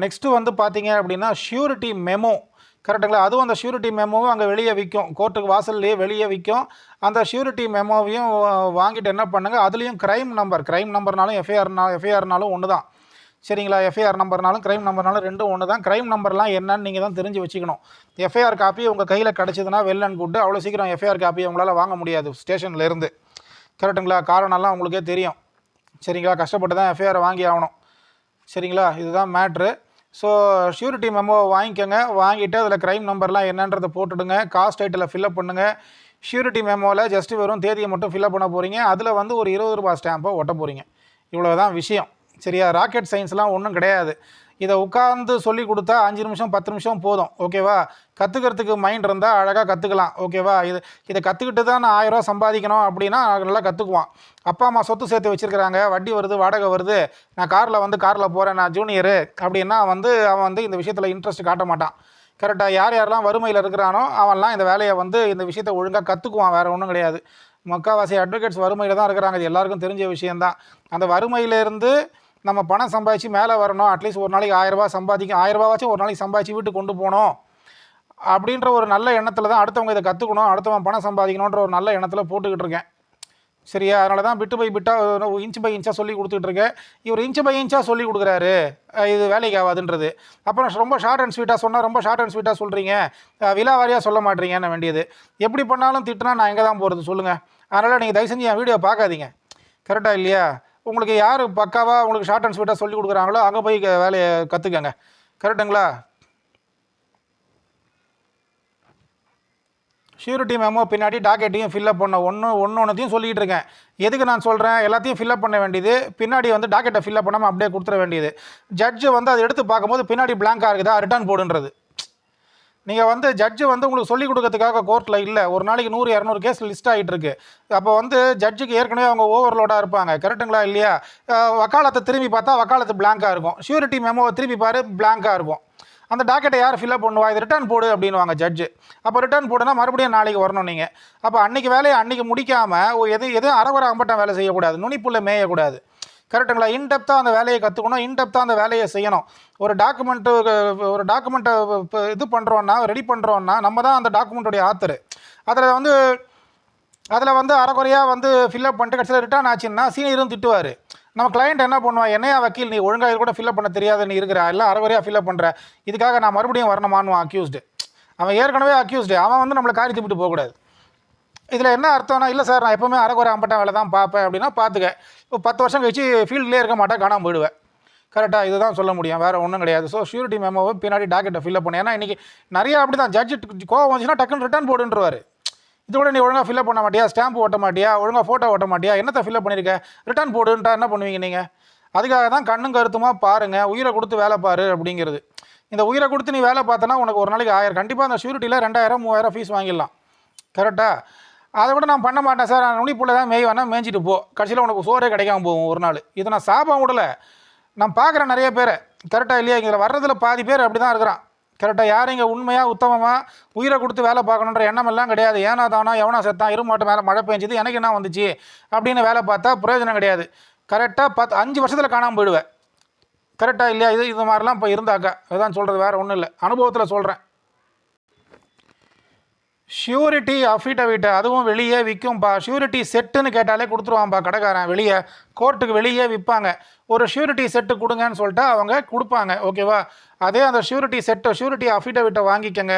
[SPEAKER 1] நெக்ஸ்ட்டு வந்து பார்த்தீங்க அப்படின்னா ஷ்யூரிட்டி மெமோ. கரெக்டுங்களா? அதுவும் அந்த ஷ்யூரிட்டி மெமோவும் அங்கே வெளியே விற்கும். கோர்ட்டுக்கு வாசல்லையே வெளியே விற்கும். அந்த ஷ்யூரிட்டி மெமோவையும் வாங்கிட்டு என்ன பண்ணுங்கள், அதுலேயும் க்ரைம் நம்பர்னாலும் எஃப்ஐஆர்னாலும் ஒன்று தான். சரிங்களா? எஃப்ஐஆர் நம்பர்னாலும் க்ரைம் நம்பர்னாலும் ரெண்டும் ஒன்று தான். க்ரைம் நம்பர்லாம் என்னன்னு நீங்கள் தான் தெரிஞ்சு வச்சுக்கணும். எஃப்ஐஆர் காப்பி உங்கள் கையில் கிடச்சிதுன்னா வெல் அண்ட் குட்டு. அவ்வளோ சீக்கிரம் எஃப்ஐஆர் காப்பியை உங்களால் வாங்க முடியாது ஸ்டேஷன்லேருந்து. கரெக்டுங்களா? காரணம்லாம் உங்களுக்கே தெரியும். சரிங்களா? கஷ்டப்பட்டு தான் எஃப்ஐஆர் வாங்கி ஆகணும். சரிங்களா? இதுதான் மேட்ரு. ஸோ ஷ்யூரிட்டி மெமோவை வாங்கிக்கோங்க. வாங்கிட்டு அதில் க்ரைம் நம்பர்லாம் என்னன்றதை போட்டுடுங்க. காஸ்ட் டைட்டில் ஃபில்அப் பண்ணுங்கள். ஷ்யூரிட்டி மெமோவில் ஜஸ்ட்டு வெறும் தேதியை மட்டும் ஃபில்அப் பண்ண போகிறீங்க. அதில் வந்து ஒரு 20 ரூபா ஸ்டாம்பை ஒட்ட போகிறீங்க. இவ்வளோ தான் விஷயம். சரியா? ராக்கெட் சயின்ஸ்லாம் ஒன்றும் கிடையாது. இதை உட்காந்து சொல்லி கொடுத்தா 5 நிமிஷம் 10 நிமிஷம் போதும். ஓகேவா? கற்றுக்கிறதுக்கு மைண்ட் இருந்தால் அழகாக கற்றுக்கலாம். ஓகேவா? இதை கற்றுக்கிட்டு தான் நான் 1000 ரூபா சம்பாதிக்கணும் அப்படின்னா நல்லா கற்றுக்குவான். அப்பா அம்மா சொத்து சேர்த்து வச்சுருக்கிறாங்க, வட்டி வருது, வாடகை வருது, நான் காரில் போகிறேன், நான் ஜூனியரு அப்படின்னா அவன் வந்து இந்த விஷயத்தில் இன்ட்ரெஸ்ட் காட்ட மாட்டான். கரெக்டாக? யாரெல்லாம் வறுமையில் இருக்கிறானோ அவன்லாம் இந்த வேலையை வந்து இந்த விஷயத்தை ஒழுங்காக கற்றுக்குவான். வேறு ஒன்றும் கிடையாது. முக்கால்வாசி அட்வொகேட்ஸ் வறுமையில் தான் இருக்கிறாங்க. இது எல்லாருக்கும் தெரிஞ்ச விஷயந்தான். அந்த வறுமையிலேருந்து நம்ம பணம் சம்பாதிச்சு மேலே வரணும். அட்லீஸ்ட் ஒரு நாளைக்கு 1000 ரூபா சம்பாதிக்கும், 1000 ரூபாவாச்சும் ஒரு நாளைக்கு சம்பாதிச்சு வீட்டுக்கு கொண்டு போகணும் அப்படின்ற ஒரு நல்ல எண்ணத்தில் தான் அடுத்தவங்க இதை கற்றுக்கணும், அடுத்தவன் பணம் சம்பாதிக்கணுன்ற ஒரு நல்ல எண்ணத்தில் போட்டுக்கிட்டு இருக்கேன். சரியா? அதனால தான் பிட்டு பை பிட்டாக இன்ச்சு பை இன்ச்சாக சொல்லி கொடுத்துட்டு இருக்கேன். இவர் இன்ச்சு பை இன்ச்சாக சொல்லி கொடுக்குறாரு, இது வேலைக்கு ஆகாதுன்றது. அப்புறம் ரொம்ப ஷார்ட் அண்ட் ஸ்வீட்டாக சொன்னால் ரொம்ப ஷார்ட் அண்ட் ஸ்வீட்டாக சொல்கிறீங்க, விலாவாரியாக சொல்ல மாட்டீங்கன்னு வேண்டியது. எப்படி பண்ணாலும் திட்டினா நான் எங்கே தான் போகிறது சொல்லுங்கள்? அதனால் நீங்கள் தயவு செஞ்சு என் வீடியோ பார்க்காதீங்க. கரெக்டாக இல்லையா? உங்களுக்கு யார் பக்காவாக உங்களுக்கு ஷார்ட் அண்ட் ஸ்வீட்டாக சொல்லி கொடுக்குறாங்களோ அங்கே போய் வேலையை கற்றுக்கங்க. கரெக்டுங்களா? ஷ்யூரிட்டி மெமோ பின்னாடி டாக்கெட்டையும் ஃபில்அப் பண்ண ஒன்றுத்தையும் சொல்லிகிட்டு இருக்கேன். எதுக்கு நான் சொல்கிறேன்? எல்லாத்தையும் ஃபில்அப் பண்ண வேண்டியது, பின்னாடி வந்து டாக்கெட்டை ஃபில்அப் பண்ணாமல் அப்படியே கொடுத்துட வேண்டியது. ஜட்ஜு வந்து அதை எடுத்து பார்க்கும்போது பின்னாடி பிளாங்காக இருக்குதா, ரிட்டர்ன் போடுன்றது. நீங்கள் வந்து ஜட்ஜு வந்து உங்களுக்கு சொல்லிக் கொடுக்கறதுக்காக கோர்ட்டில் இல்லை. ஒரு நாளைக்கு 100-200 கேஸ் லிஸ்ட் ஆகிட்டு இருக்கு. அப்போ வந்து ஜட்ஜுக்கு ஏற்கனவே அவங்க ஓவர்லோடாக இருப்பாங்க. கரெக்டுங்களா இல்லையா? வக்காலத்தை திரும்பி பார்த்தா வக்காலத்து பிளாங்காக இருக்கும். ஷ்யூரிட்டி மெமோவை திரும்பி பாரு, பிளாங்காக இருக்கும். அந்த டாக்கெட்டை யார் ஃபில்அப் பண்ணுவா? இது ரிட்டர்ன் போடு அப்படின்வாங்க ஜட்ஜு. அப்போ ரிட்டர்ன் போடுனா மறுபடியும் நாளைக்கு வரணும் நீங்கள். அப்போ அன்றைக்கி வேலையை அன்றைக்கி முடிக்காமல் எதுவும் அறகுறை அம்பட்டம் வேலை செய்யக்கூடாது, நுனிப்புள்ள மேயக்கூடாது. கரெக்டுங்களா? இன்டெப்த்தாக அந்த வேலையை கற்றுக்கணும், இன்டெப்த்தாக அந்த வேலையை செய்யணும். ஒரு டாக்குமெண்ட்டை இது பண்ணுறோன்னா, ரெடி பண்ணுறோன்னா நம்ம தான் அந்த டாக்குமெண்ட்டுடைய ஆத்தர். அதில் வந்து அறகுறையாக வந்து ஃபில்அப் பண்ணிட்டு கடைசியில் ரிட்டர்ன் ஆச்சுன்னா சீனியரும் திட்டுவார். நம்ம கிளைண்ட் என்ன பண்ணுவான்? என்னையா வக்கீல், நீ ஒழுங்காக இது கூட ஃபில்அப் பண்ண தெரியாத நீ இருக்கிற, எல்லாம் அறகுறையாக ஃபில்அப் பண்ணுற, இதுக்காக நான் மறுபடியும் வரணுமான்னுவான் அக்யூஸ்டு. அவன் ஏற்கனவே அக்யூஸ்டு, அவன் வந்து நம்மளை காரி திப்பிட்டு போகக்கூடாது. இதில் என்ன அர்த்தம்னா, இல்லை சார் நான் எப்போவுமே அறகுறை அம்பட்டம் வேலை தான் பார்ப்பேன் அப்படின்னா பார்த்துக்க. இப்போ 10 வருஷம் கழிச்சு ஃபீல்ட்லேயே இருக்க மாட்டேன், காணாமல் போயிடுவேன். கரெக்டாக? இதுதான் சொல்ல முடியும், வேறு ஒன்றும் கிடையாது. ஸோ ஷ்யூரிட்டி மெமோவை பின்னாடி டாக்கெட்டை ஃபில்அப் பண்ணி, ஏன்னா இன்றைக்கி நிறையா அப்படி தான் ஜட்ஜு கோவம் வந்துச்சுன்னா டக்குன்னு ரிட்டர்ன் போடுன்றவார். இது கூட நீ ஒழுங்காக ஃபில்அப் பண்ண மாட்டியா, ஸ்டாம்ப் ஓட்ட மாட்டியா, ஒழுங்காக ஃபோட்டோ ஓட்ட மாட்டியா, என்னத்தை ஃபில்அப் பண்ணியிருக்க, ரிட்டர்ன் போடுன்றா என்ன பண்ணுவீங்க நீங்கள்? அதுக்காக தான் கண்ணும் கருத்துமாக பாருங்கள், உயிரை கொடுத்து வேலை பாரு அப்படிங்கிறது. இந்த உயிரை கொடுத்து நீ வேலை பார்த்தனா உனக்கு ஒரு நாளைக்கு 1000, கண்டிப்பாக அந்த ஷ்யூரிட்டியில் 2000-3000 ஃபீஸ் வாங்கிடலாம். கரெக்டாக? அதை விட நான் பண்ண மாட்டேன் சார், நான் நுனிப்புள்ள தான் மேய் வேணால் மேய்ஞ்சிட்டு போ, கடைசியில் உனக்கு சோறே கிடைக்காம போகும் ஒரு நாள். இதை நான் சாபம் விடலை, நான் பார்க்குறேன் நிறைய பேரை. கரெக்டாக இல்லையா? இங்கே வர்றதில் பாதி பேர் அப்படி தான் இருக்கிறான். கரெக்டாக? யாரும் இங்கே உண்மையாக உத்தமமாக உயிரை கொடுத்து வேலை பார்க்கணுன்ற எண்ணம் எல்லாம் கிடையாது. ஏன்னா தானா எவனா செத்தான், இருமாட்டு மேலே மழை பெஞ்சுது, எனக்கு என்ன வந்துச்சு அப்படின்னு வேலை பார்த்தா பிரயோஜனம் கிடையாது. கரெக்டாக 5 வருஷத்தில் காணாமல் போயிடுவேன். கரெக்டாக இல்லையா? இது மாதிரிலாம் இப்போ இருந்தாக்கா அதுதான் சொல்கிறது, வேறு ஒன்றும் இல்லை, அனுபவத்தில் சொல்கிறேன். ஷ்யூரிட்டி அஃபிடவிட்டை அதுவும் வெளியே விற்கும்ப்பா. ஷ்யூரிட்டி செட்டுன்னு கேட்டாலே கொடுத்துருவான்ப்பா கடைக்காரன். வெளியே கோர்ட்டுக்கு வெளியே விற்பாங்க. ஒரு ஷ்யூரிட்டி செட்டு கொடுங்கன்னு சொல்லிட்டு அவங்க கொடுப்பாங்க. ஓகேவா? அதே அந்த ஷ்யூரிட்டி அஃபிடவிட்டை வாங்கிக்கங்க.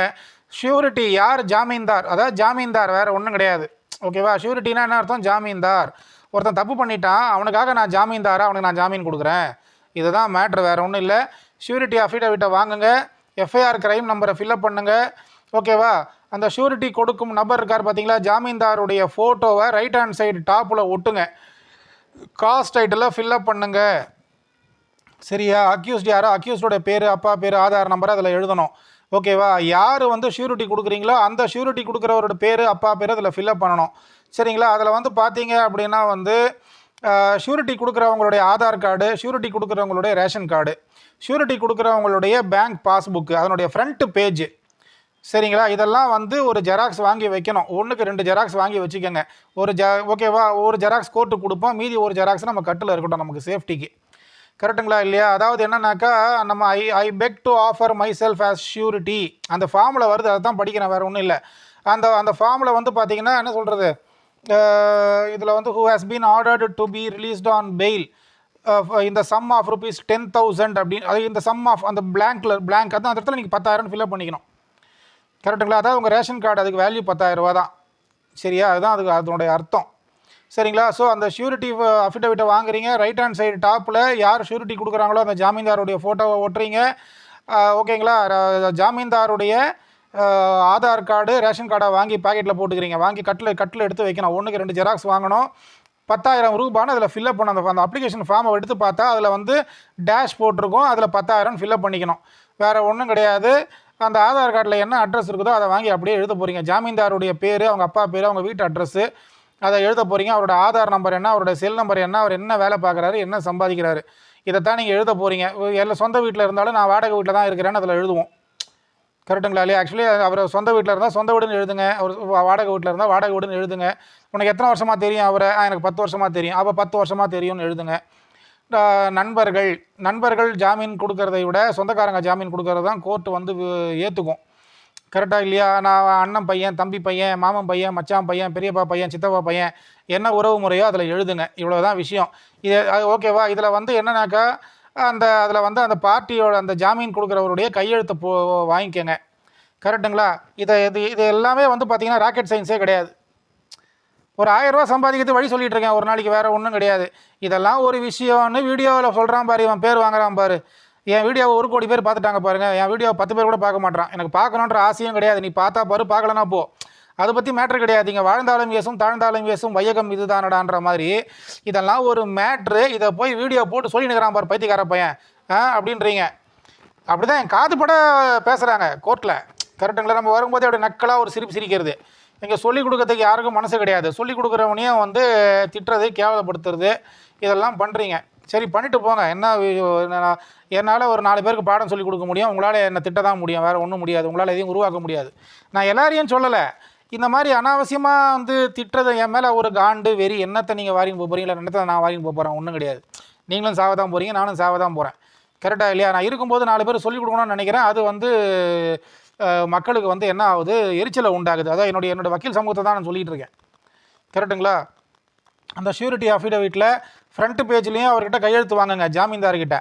[SPEAKER 1] ஷ்யூரிட்டி யார்? ஜாமீன்தார். அதாவது ஜாமீன்தார், வேறு ஒன்றும் கிடையாது. ஓகேவா? ஷ்யூரிட்டினா என்ன அர்த்தம்? ஜாமீன்தார். ஒருத்தன் தப்பு பண்ணிட்டான், அவனுக்காக நான் ஜாமீன்தாரா, அவனுக்கு நான் ஜாமீன் கொடுக்குறேன். இதுதான் மேட்ரு, வேறு ஒன்றும் இல்லை. ஷ்யூரிட்டி அஃபிடவிட்டை வாங்குங்க. எஃப்ஐஆர் க்ரைம் நம்பரை ஃபில்அப் பண்ணுங்கள். ஓகேவா? அந்த ஷ்யூரிட்டி கொடுக்கும் நபர் இருக்கார் பார்த்தீங்களா, ஜாமீன்தாருடைய ஃபோட்டோவை ரைட் ஹேண்ட் சைடு டாப்பில் ஒட்டுங்க. காஸ்ட் டைட்டில் ஃபில்அப் பண்ணுங்க. சரியா? அக்யூஸ்ட் யாரோ அக்யூஸ்டோட பேர், அப்பா பேர், ஆதார் நம்பர் அதில் எழுதணும். ஓகேவா? யார் வந்து ஷூரிட்டி கொடுக்குறீங்களோ அந்த ஷூரிட்டி கொடுக்குறவரோட பேர், அப்பா பேர் அதில் ஃபில்அப் பண்ணணும். சரிங்களா? அதில் வந்து பார்த்தீங்க அப்படின்னா வந்து ஷூரிட்டி கொடுக்குறவங்களுடைய ஆதார் கார்டு, ஷூரிட்டி கொடுக்குறவங்களுடைய ரேஷன் கார்டு, ஷூரிட்டி கொடுக்குறவங்களுடைய பேங்க் பாஸ்புக்கு, அதனுடைய ஃப்ரண்ட் பேஜ், சரிங்களா? இதெல்லாம் வந்து ஒரு ஜெராக்ஸ் வாங்கி வைக்கணும். 1க்கு 2 ஜெராக்ஸ் வாங்கி வச்சுக்கோங்க. ஓகேவா? ஒரு ஜெராக்ஸ் கோர்ட்டுக்கு கொடுப்போம், மீதி ஒரு ஜெராக்ஸ் நம்ம கட்டில் இருக்கட்டும் நமக்கு சேஃப்டிக்கு. கரெக்டுங்களா இல்லையா? அதாவது என்னன்னாக்கா நம்ம I beg to offer myself as surety அந்த ஃபார்மில் வருது, அதை தான் படிக்கிறேன், வேறு ஒன்றும் இல்லை. அந்த ஃபார்மில் வந்து பார்த்தீங்கன்னா என்ன சொல்கிறது, இதில் வந்து who has been ordered to be released on fail இந்த சம் ஆஃப் ருபீஸ் 10,000 அப்படின்னு, அது இந்த சம் ஆஃப் அந்த பிளாங்க் அதான் அந்த இடத்துல நீங்கள் 10,000 ஃபில்அப் பண்ணிக்கணும். கரெக்டுங்களா? அதாவது உங்கள் ரேஷன் கார்டு அதுக்கு வேல்யூ 10,000 ரூபா தான். சரியா? அதுதான் அதனுடைய அர்த்தம். சரிங்களா? ஸோ அந்த ஷூரிட்டி அஃபிடவிட்டை வாங்குறீங்க, ரைட் ஹேண்ட் சைடு டாப்பில் யார் ஷூரிட்டி கொடுக்குறாங்களோ அந்த ஜாமீன்தாருடைய ஃபோட்டோவை ஒட்டுறீங்க. ஓகேங்களா? ஜாமீன்தாருடைய ஆதார் கார்டு, ரேஷன் கார்டை வாங்கி பாக்கெட்டில் போட்டுக்கிறீங்க. வாங்கி கட்டில் எடுத்து வைக்கணும். 1க்கு 2 ஜெராக்ஸ் வாங்கணும். 10,000 ரூபான்னு அதில் ஃபில்அப் பண்ண அந்த அப்ளிகேஷன் ஃபார்மை எடுத்து பார்த்தா அதில் வந்து டேஷ் போட்டிருக்கோம், அதில் 10,000 ஃபில்அப் பண்ணிக்கணும். வேறு ஒன்றும் கிடையாது. அந்த ஆதார் கார்டில் என்ன அட்ரஸ் இருக்குதோ அதை வாங்கி அப்படியே எழுத போகிறீங்க. ஜாமீன்தாருடைய பேர், அவங்க அப்பா பேர், அவங்க வீட்டு அட்ரஸ்ஸு அதை எழுத போகிறீங்க. அவரோட ஆதார் நம்பர் என்ன, அவரோட செல் நம்பர் என்ன, அவர் என்ன வேலை பார்க்குறாரு, என்ன சம்பாதிக்கிறாரு, இதைத்தான் நீங்கள் எழுத போகிறீங்க. எல்லாம் சொந்த வீட்டில் இருந்தாலும் நான் வாடகை வீட்டில் தான் இருக்கிறேன்னு அதில் எழுதுவோம். கரெக்டுங்களா இல்லையா? ஆக்சுவலி அவர் சொந்த வீட்டில் இருந்தால் சொந்த வீடுன்னு எழுதுங்க, அவர் வாடகை வீட்டில் இருந்தால் வாடகை வீடுன்னு எழுதுங்க. உனக்கு எத்தனை வருஷமாக தெரியும் அவரை? எனக்கு 10 வருஷமாக தெரியும். அப்போ 10 வருஷமாக தெரியும்னு எழுதுங்க. நண்பர்கள் ஜாமீன் கொடுக்கறதை விட சொந்தக்காரங்க ஜாமீன் கொடுக்கறது தான் கோர்ட்டு வந்து ஏற்றுக்கும். கரெக்டாக இல்லையா? நான் அண்ணன் பையன், தம்பி பையன், மாமன் பையன், மச்சான் பையன், பெரியப்பா பையன், சித்தப்பா பையன், என்ன உறவு முறையோ அதில் எழுதுங்க. இவ்வளோ தான் விஷயம். அது ஓகேவா? இதில் வந்து என்னன்னாக்கா அதில் வந்து அந்த பார்ட்டியோட அந்த ஜாமீன் கொடுக்குறவருடைய கையெழுத்தை வாங்கிக்கோங்க. கரெக்டுங்களா? இது எல்லாமே வந்து பார்த்தீங்கன்னா ராக்கெட் சயின்ஸே கிடையாது. ஒரு 1000 ரூபா சம்பாதிக்கிறது வழி சொல்லிட்டு இருக்கேன் ஒரு நாளைக்கு, வேறு ஒன்றும் கிடையாது. இதெல்லாம் ஒரு விஷயம்னு வீடியோவில் சொல்கிறான் பாரு, இவன் பேர் வாங்குறான் பாரு. என் வீடியோவை 1 கோடி பேர் பார்த்துட்டாங்க பாருங்கள். என் வீடியோவை 10 பேர் கூட பார்க்க மாட்டான். எனக்கு பார்க்கணுன்ற ஆசையும் கிடையாது. நீ பார்த்தா பாரு, பார்க்கலனா போ. அதை பற்றி மேட்ரு கிடையாது. இங்கே வாழ்ந்தாலும் வேசும் தாழ்ந்தாலும் வேசும் வையகம் இதுதானடான்ற மாதிரி இதெல்லாம் ஒரு மேட்ரு. இதை போய் வீடியோ போட்டு சொல்லி நிற்கிறான் பாரு பைத்தியக்கார பையன் அப்படின்றீங்க. அப்படி தான் என் காது பட பேசுகிறாங்க கோர்ட்டில். கரெக்டுங்களா? நம்ம வரும்போது அப்படி நக்கலாக ஒரு சிரிப்பு சிரிக்கிறது. இங்கே சொல்லிக் கொடுக்கறதுக்கு யாருக்கும் மனசு கிடையாது. சொல்லிக் கொடுக்குறவனையும் வந்து திட்டுறது, கேவலப்படுத்துறது, இதெல்லாம் பண்ணுறீங்க. சரி பண்ணிட்டு போங்க. என்னால் ஒரு 4 பேருக்கு பாடம் சொல்லிக் கொடுக்க முடியும், உங்களால் என்னை திட்ட தான் முடியும், வேறு ஒன்றும் முடியாது. உங்களால் எதையும் உருவாக்க முடியாது. நான் எல்லாரையும் சொல்லலை. இந்த மாதிரி அனாவசியமாக வந்து திட்டுறது என் மேலே ஒரு காண்டு வெறி. என்னத்தை நீங்கள் வாரின்னு போக போகிறீங்களா? என்னத்தை நான் வாரின்னு போக போகிறேன்? ஒன்றும் கிடையாது. நீங்களும் சாவ தான் போகிறீங்க, நானும் சாவ தான் போகிறேன். கரெக்டாக இல்லையா? நான் இருக்கும்போது 4 பேர் சொல்லிக் கொடுக்கணும்னு நினைக்கிறேன். அது வந்து மக்களுக்கு வந்து என்ன ஆகுது, எரிச்சலை உண்டாகுது. அதான் என்னோட வக்கீல் சமூகத்தை தான் நான் சொல்லிகிட்டு இருக்கேன். கரெக்டுங்களா? அந்த ஷூரிட்டி அஃபிடவிட்டில் ஃப்ரண்ட் பேஜ்லேயும் அவர்கிட்ட கையெழுத்து வாங்குங்க, ஜாமீன்தார்கிட்ட.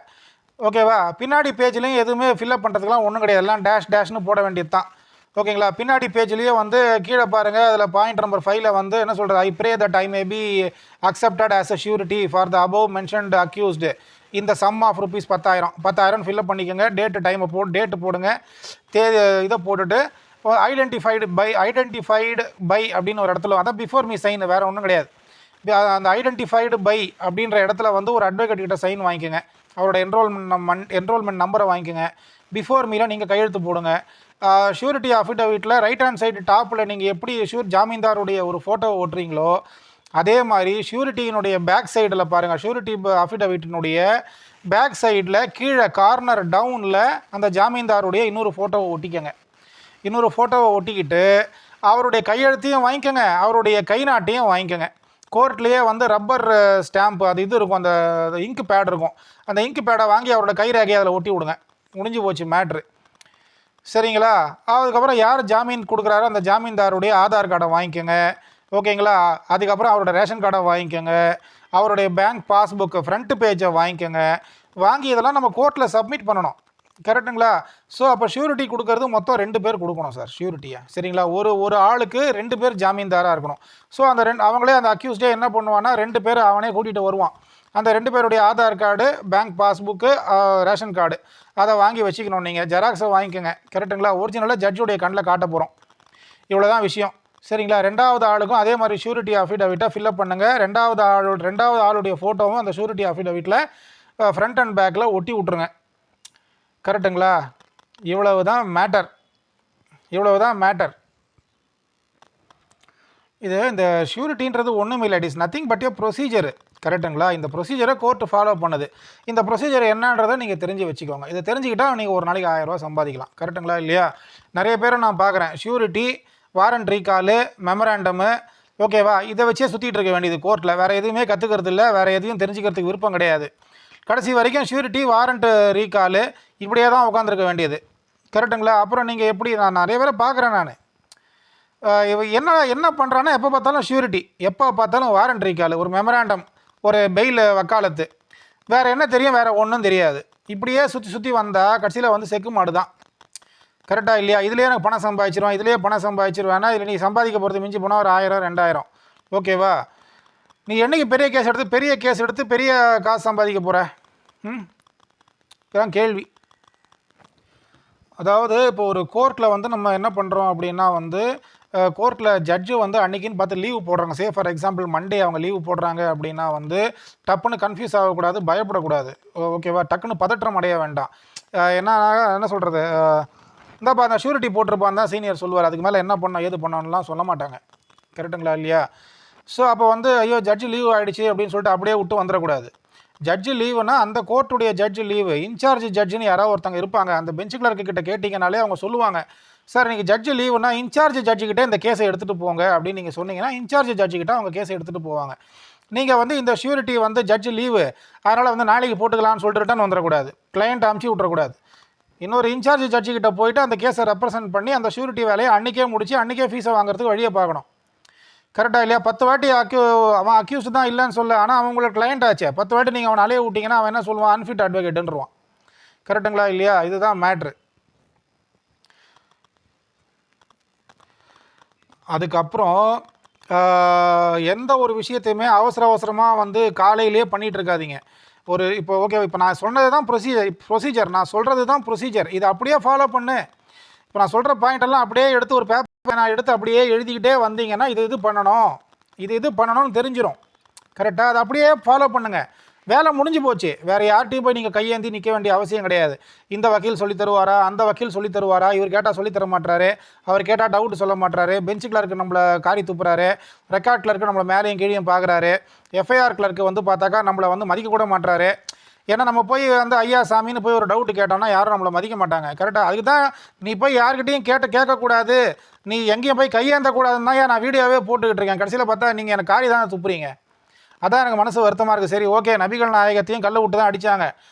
[SPEAKER 1] ஓகேவா? பின்னாடி பேஜ்லேயும் எதுவுமே ஃபில்அப் பண்ணுறதுக்குலாம் ஒன்றும் கிடையாது. எல்லாம் டேஷ்னு போட வேண்டியது தான். ஓகேங்களா? பின்னாடி பேஜ்லேயே வந்து கீழே பாருங்கள், அதில் பாயிண்ட் நம்பர் 5ல் வந்து என்ன சொல்கிறது, I pray that I may be accepted as a surety for the above mentioned accused இந்த சம் ஆஃப் ருபீஸ் 10,000 ஃபில்அப் பண்ணிக்கோங்க. டேட்டு டேட்டு போடுங்க. இதை போட்டுட்டு ஐடென்டிஃபைடு பை அப்படின்னு ஒரு இடத்துல, அதான் பிஃபோர் மீ சைன், வேறு ஒன்றும் கிடையாது. அந்த ஐடென்டிஃபைடு பை அப்படின்ற இடத்துல வந்து ஒரு அட்வொகேட் கிட்ட சைன் வாங்கிக்கோங்க. அவரோட என்ரோல்மெண்ட் நம்பரை வாங்கிக்கோங்க. பிஃபோர் மீல நீங்கள் கையெழுத்து போடுங்க. ஷூரிட்டி அஃபிடவிட்டில் ரைட் ஹேண்ட் சைடு டாப்பில் நீங்கள் எப்படி ஜாமீன்தாருடைய ஒரு ஃபோட்டோவை ஓட்டுறீங்களோ அதே மாதிரி ஷூரிட்டியினுடைய பேக் சைடில் பாருங்கள், ஷூரிட்டி அஃபிடவிட்டினுடைய பேக் சைடில் கீழே கார்னர் டவுனில் அந்த ஜாமீன்தாருடைய இன்னொரு ஃபோட்டோவை ஒட்டிக்கங்க. இன்னொரு ஃபோட்டோவை ஒட்டிக்கிட்டு அவருடைய கையெழுத்தையும் வாங்கிக்கோங்க, அவருடைய கை நாட்டையும் வாங்கிக்கோங்க. கோர்ட்லேயே வந்து ரப்பர் ஸ்டாம்ப் அது இது இருக்கும், அந்த இங்கு பேட் இருக்கும். அந்த இங்கு பேடை வாங்கி அவரோட கை ரேகையை அதில் ஒட்டி விடுங்க. முடிஞ்சு போச்சு மேட்ரு. சரிங்களா? அதுக்கப்புறம் யார் ஜாமீன் கொடுக்குறாரோ அந்த ஜாமீன்தாருடைய ஆதார் கார்டை வாங்கிக்கோங்க. ஓகேங்களா? அதுக்கப்புறம் அவரோட ரேஷன் கார்டை வாங்கிக்கோங்க. அவருடைய பேங்க் பாஸ்புக்கு ஃப்ரண்ட் பேஜை வாங்கிக்கோங்க. வாங்கி இதெல்லாம் நம்ம கோர்ட்டில் சப்மிட் பண்ணணும். கரெக்டுங்களா? ஸோ அப்போ ஷூரிட்டி கொடுக்கறது மொத்தம் 2 பேர் கொடுக்கணும் சார் ஷூரிட்டியை. சரிங்களா? ஒரு ஆளுக்கு 2 பேர் ஜாமீன்தாராக இருக்கணும். ஸோ அந்த அவங்களே அந்த அக்யூஸ்டே என்ன பண்ணுவான்னா 2 பேர் அவனே கூட்டிகிட்டு வருவான். அந்த 2 பேருடைய Aadhaar card, bank passbook, ration card அதை வாங்கி வச்சுக்கணும். நீங்கள் ஜெராக்ஸை வாங்கிக்கோங்க. கரெக்டுங்களா? ஒரிஜினலாக ஜட்ஜுடைய கண்ணில் காட்ட போகிறோம். இவ்வளோ தான் விஷயம். சரிங்களா? 2வது ஆளுக்கும் அதே மாதிரி ஷூரிட்டி அஃபிடவிட்டை ஃபில்அப் பண்ணுங்கள். 2வது ஆளுடைய ஃபோட்டோவும் அந்த ஷூரிட்டி அஃபிடவிட்டில் ஃப்ரண்ட் அண்ட் பேக்கில் ஒட்டி விட்ருங்க. கரெக்டுங்களா? இவ்வளவு தான் மேட்டர். இவ்வளவு தான் மேட்டர். இது இந்த ஷூரிட்டின்றது ஒன்றும் இல்லை, it is nothing but A procedure. கரெக்டுங்களா? இந்த ப்ரொசீஜரை கோர்ட்டு ஃபாலோ பண்ணுது. இந்த ப்ரொசீஜர் என்னன்றதை நீங்கள் தெரிஞ்சு வச்சுக்கோங்க. இதை தெரிஞ்சுக்கிட்டால் நீங்கள் ஒரு நாளைக்கு 1000 ரூபா சம்பாதிக்கலாம். கரெக்டுங்களா இல்லையா? நிறைய பேரை நான் பார்க்குறேன், ஷூரிட்டி, வாரண்ட் ரீகாலு, மெமராண்டமு, ஓகேவா, இதை வச்சே சுற்றிட்டு இருக்க வேண்டியது கோர்ட்டில். வேறு எதுவுமே கற்றுக்கிறது இல்லை, வேறு எதையும் தெரிஞ்சுக்கிறதுக்கு விருப்பம் கிடையாது. கடைசி வரைக்கும் ஷூரிட்டி, வாரண்ட்டு ரீகாலு இப்படியே தான் உட்காந்துருக்க வேண்டியது. கரெக்டுங்களா? அப்புறம் நீங்கள் எப்படி, நான் நிறைய பேரை பார்க்குறேன். நான் என்ன பண்ணுறான்னா, எப்போ பார்த்தாலும் ஷூரிட்டி, எப்போ பார்த்தாலும் வாரண்ட் ரீகால், ஒரு மெமராண்டம், ஒரு பெயில் வக்காலத்து, வேறு என்ன தெரியும், வேறு ஒன்றும் தெரியாது. இப்படியே சுற்றி சுற்றி வந்தால் கடைசியில் வந்து செக்கு மாடு தான். கரெக்டாக இல்லையா? இதுலேயே எனக்கு பணம் சம்பாதிச்சிருவேன், இதுலேயே பணம் சம்பாதிச்சிருவேன்னா இதில் நீ சம்பாதிக்க போகிறது மிஞ்சி போனால் ஒரு 1000 2000, ஓகேவா? நீ என்றைக்கு பெரிய கேஸ் எடுத்து பெரிய காசு சம்பாதிக்க போகிற? இதுதான் கேள்வி. அதாவது இப்போ ஒரு கோர்ட்டில் வந்து நம்ம என்ன பண்ணுறோம் அப்படின்னா வந்து, கோர்ட்டில் ஜட்ஜு வந்து அன்றைக்கின்னு பார்த்து லீவு போடுறாங்க. ஃபார் எக்ஸாம்பிள் மண்டே அவங்க லீவு போடுறாங்க அப்படின்னா வந்து டப்புன்னு கன்ஃபியூஸ் ஆகக்கூடாது, பயப்படக்கூடாது, ஓகேவா? டக்குன்னு பதற்றம் அடைய வேண்டாம். என்ன சொல்கிறது, இந்தாப்பா அந்த ஷூரிட்டி போட்டிருப்பான் தான் சீனியர் சொல்லுவார், அதுக்கு மேலே என்ன பண்ணோம் ஏது பண்ணோன்னெலாம் சொல்ல மாட்டாங்க. கரெக்டுங்களா இல்லையா? ஸோ அப்போ வந்து ஐயோ ஜட்ஜு லீவ் ஆகிடுச்சு அப்படின்னு சொல்லிட்டு அப்படியே விட்டு வந்துடக்கூடாது. ஜட்ஜு லீவுனா அந்த கோர்ட்டுடைய ஜட்ஜு லீவு, இன்சார்ஜ் ஜட்ஜுன்னு யாராவது ஒருத்தங்க இருப்பாங்க. அந்த பெஞ்சு கிளர்க்கிட்ட கேட்டிங்கனாலே அவங்க சொல்லுவாங்க, சார் நீங்கள் ஜட்ஜு லீவுனா இன்சார்ஜ் ஜட்ஜுக்கிட்டே இந்த கேஸை எடுத்துகிட்டு போங்க அப்படின்னு நீங்கள் சொன்னீங்கன்னா இன்சார்ஜ் ஜட்ஜுக்கிட்ட அவங்க கேஸை எடுத்துகிட்டு போவாங்க. நீங்கள் வந்து இந்த ஷூரிட்டி வந்து ஜட்ஜு லீவு, அதனால் வந்து நாளைக்கு போட்டுக்கலாம்னு சொல்லிட்டு ரிட்டர்ன் வந்துடக்கூடாது, கிளையண்ட் அமுச்சு விட்றக்கூடாது. இன்னொரு இன்சார்ஜ் ஜட்ஜுக்கிட்ட போயிட்டு அந்த கேஸை ரெப்ரசென்ட் பண்ணி அந்த ஷூரிட்டி வேலையை அன்றைக்கே முடிச்சு அன்றைக்கே ஃபீஸை வாங்குறதுக்கு வழியை பார்க்கணும். கரெக்டாக இல்லையா? 10 வாட்டி அவன் அக்யூஸ் தான் இல்லைன்னு சொல்ல, ஆனால் அவங்களோட கிளையண்ட் ஆச்சே. 10 வாட்டி நீங்கள் அவனை அலைய விட்டிங்கன்னா அவன் என்ன சொல்லுவான், அன்ஃபிட் அட்வொகேட்டுன்றான். கரெக்டுங்களா இல்லையா? இதுதான் மேட்ரு. அதுக்கப்புறம் எந்த ஒரு விஷயத்தையுமே அவசரமாக வந்து காலையிலேயே பண்ணிகிட்டு இருக்காதீங்க. இப்போ ஓகே, இப்போ நான் சொன்னது தான் ப்ரொசீஜர், நான் சொல்கிறது தான் ப்ரொசீஜர், இதை அப்படியே ஃபாலோ பண்ணு. இப்போ நான் சொல்கிற பாயிண்டெல்லாம் அப்படியே எடுத்து ஒரு பேப்பர் நான் எடுத்து அப்படியே எழுதிக்கிட்டே வந்தீங்கன்னா இது பண்ணணும்னு தெரிஞ்சிடும். கரெக்டாக அதை அப்படியே ஃபாலோ பண்ணுங்கள். வேலை முடிஞ்சு போச்சு. வேறு யார்ட்டையும் போய் நீங்கள் கையேந்தி நிற்க வேண்டிய அவசியம் கிடையாது. இந்த வக்கீல் சொல்லி தருவாரா, அந்த வக்கீல் சொல்லி தருவாரா, இவர் கேட்டால் சொல்லி தர மாட்டாரு, அவர் கேட்டால் டவுட் சொல்ல மாட்டாரு, பெஞ்சு கிளர்க்கு நம்மளை காரி துப்புறாரு, ரெக்கார்ட் கிளர்க்கு நம்மளை மேலேயும் கீழேயும் பார்க்குறாரு, எஃப்ஐஆர் கிளர்க்கு வந்து பார்த்தாக்கா நம்மளை வந்து மதிக்க கூட மாட்டாரு. ஏன்னா நம்ம போய் வந்து ஐயா சாமின்னு போய் ஒரு டவுட்டு கேட்டோம்னா யாரும் நம்மளை மதிக்க மாட்டாங்க. கரெக்டாக? அதுக்கு தான் நீ போய் யார்கிட்டையும் கேட்கக்கூடாது, நீ எங்கேயும் போய் கையேந்தக்கூடாதுன்னு தான் நான் வீடியோவே போட்டுக்கிட்டு இருக்கேன். கடைசியில் பார்த்தா நீங்கள் எனக்கு காரி தான் துப்புறீங்க. அதான் எனக்கு மனசு வருத்தமாக இருக்குது. சரி ஓகே, நபிகள் நாயகத்தையும் கல்லை விட்டு தான் அடித்தாங்க,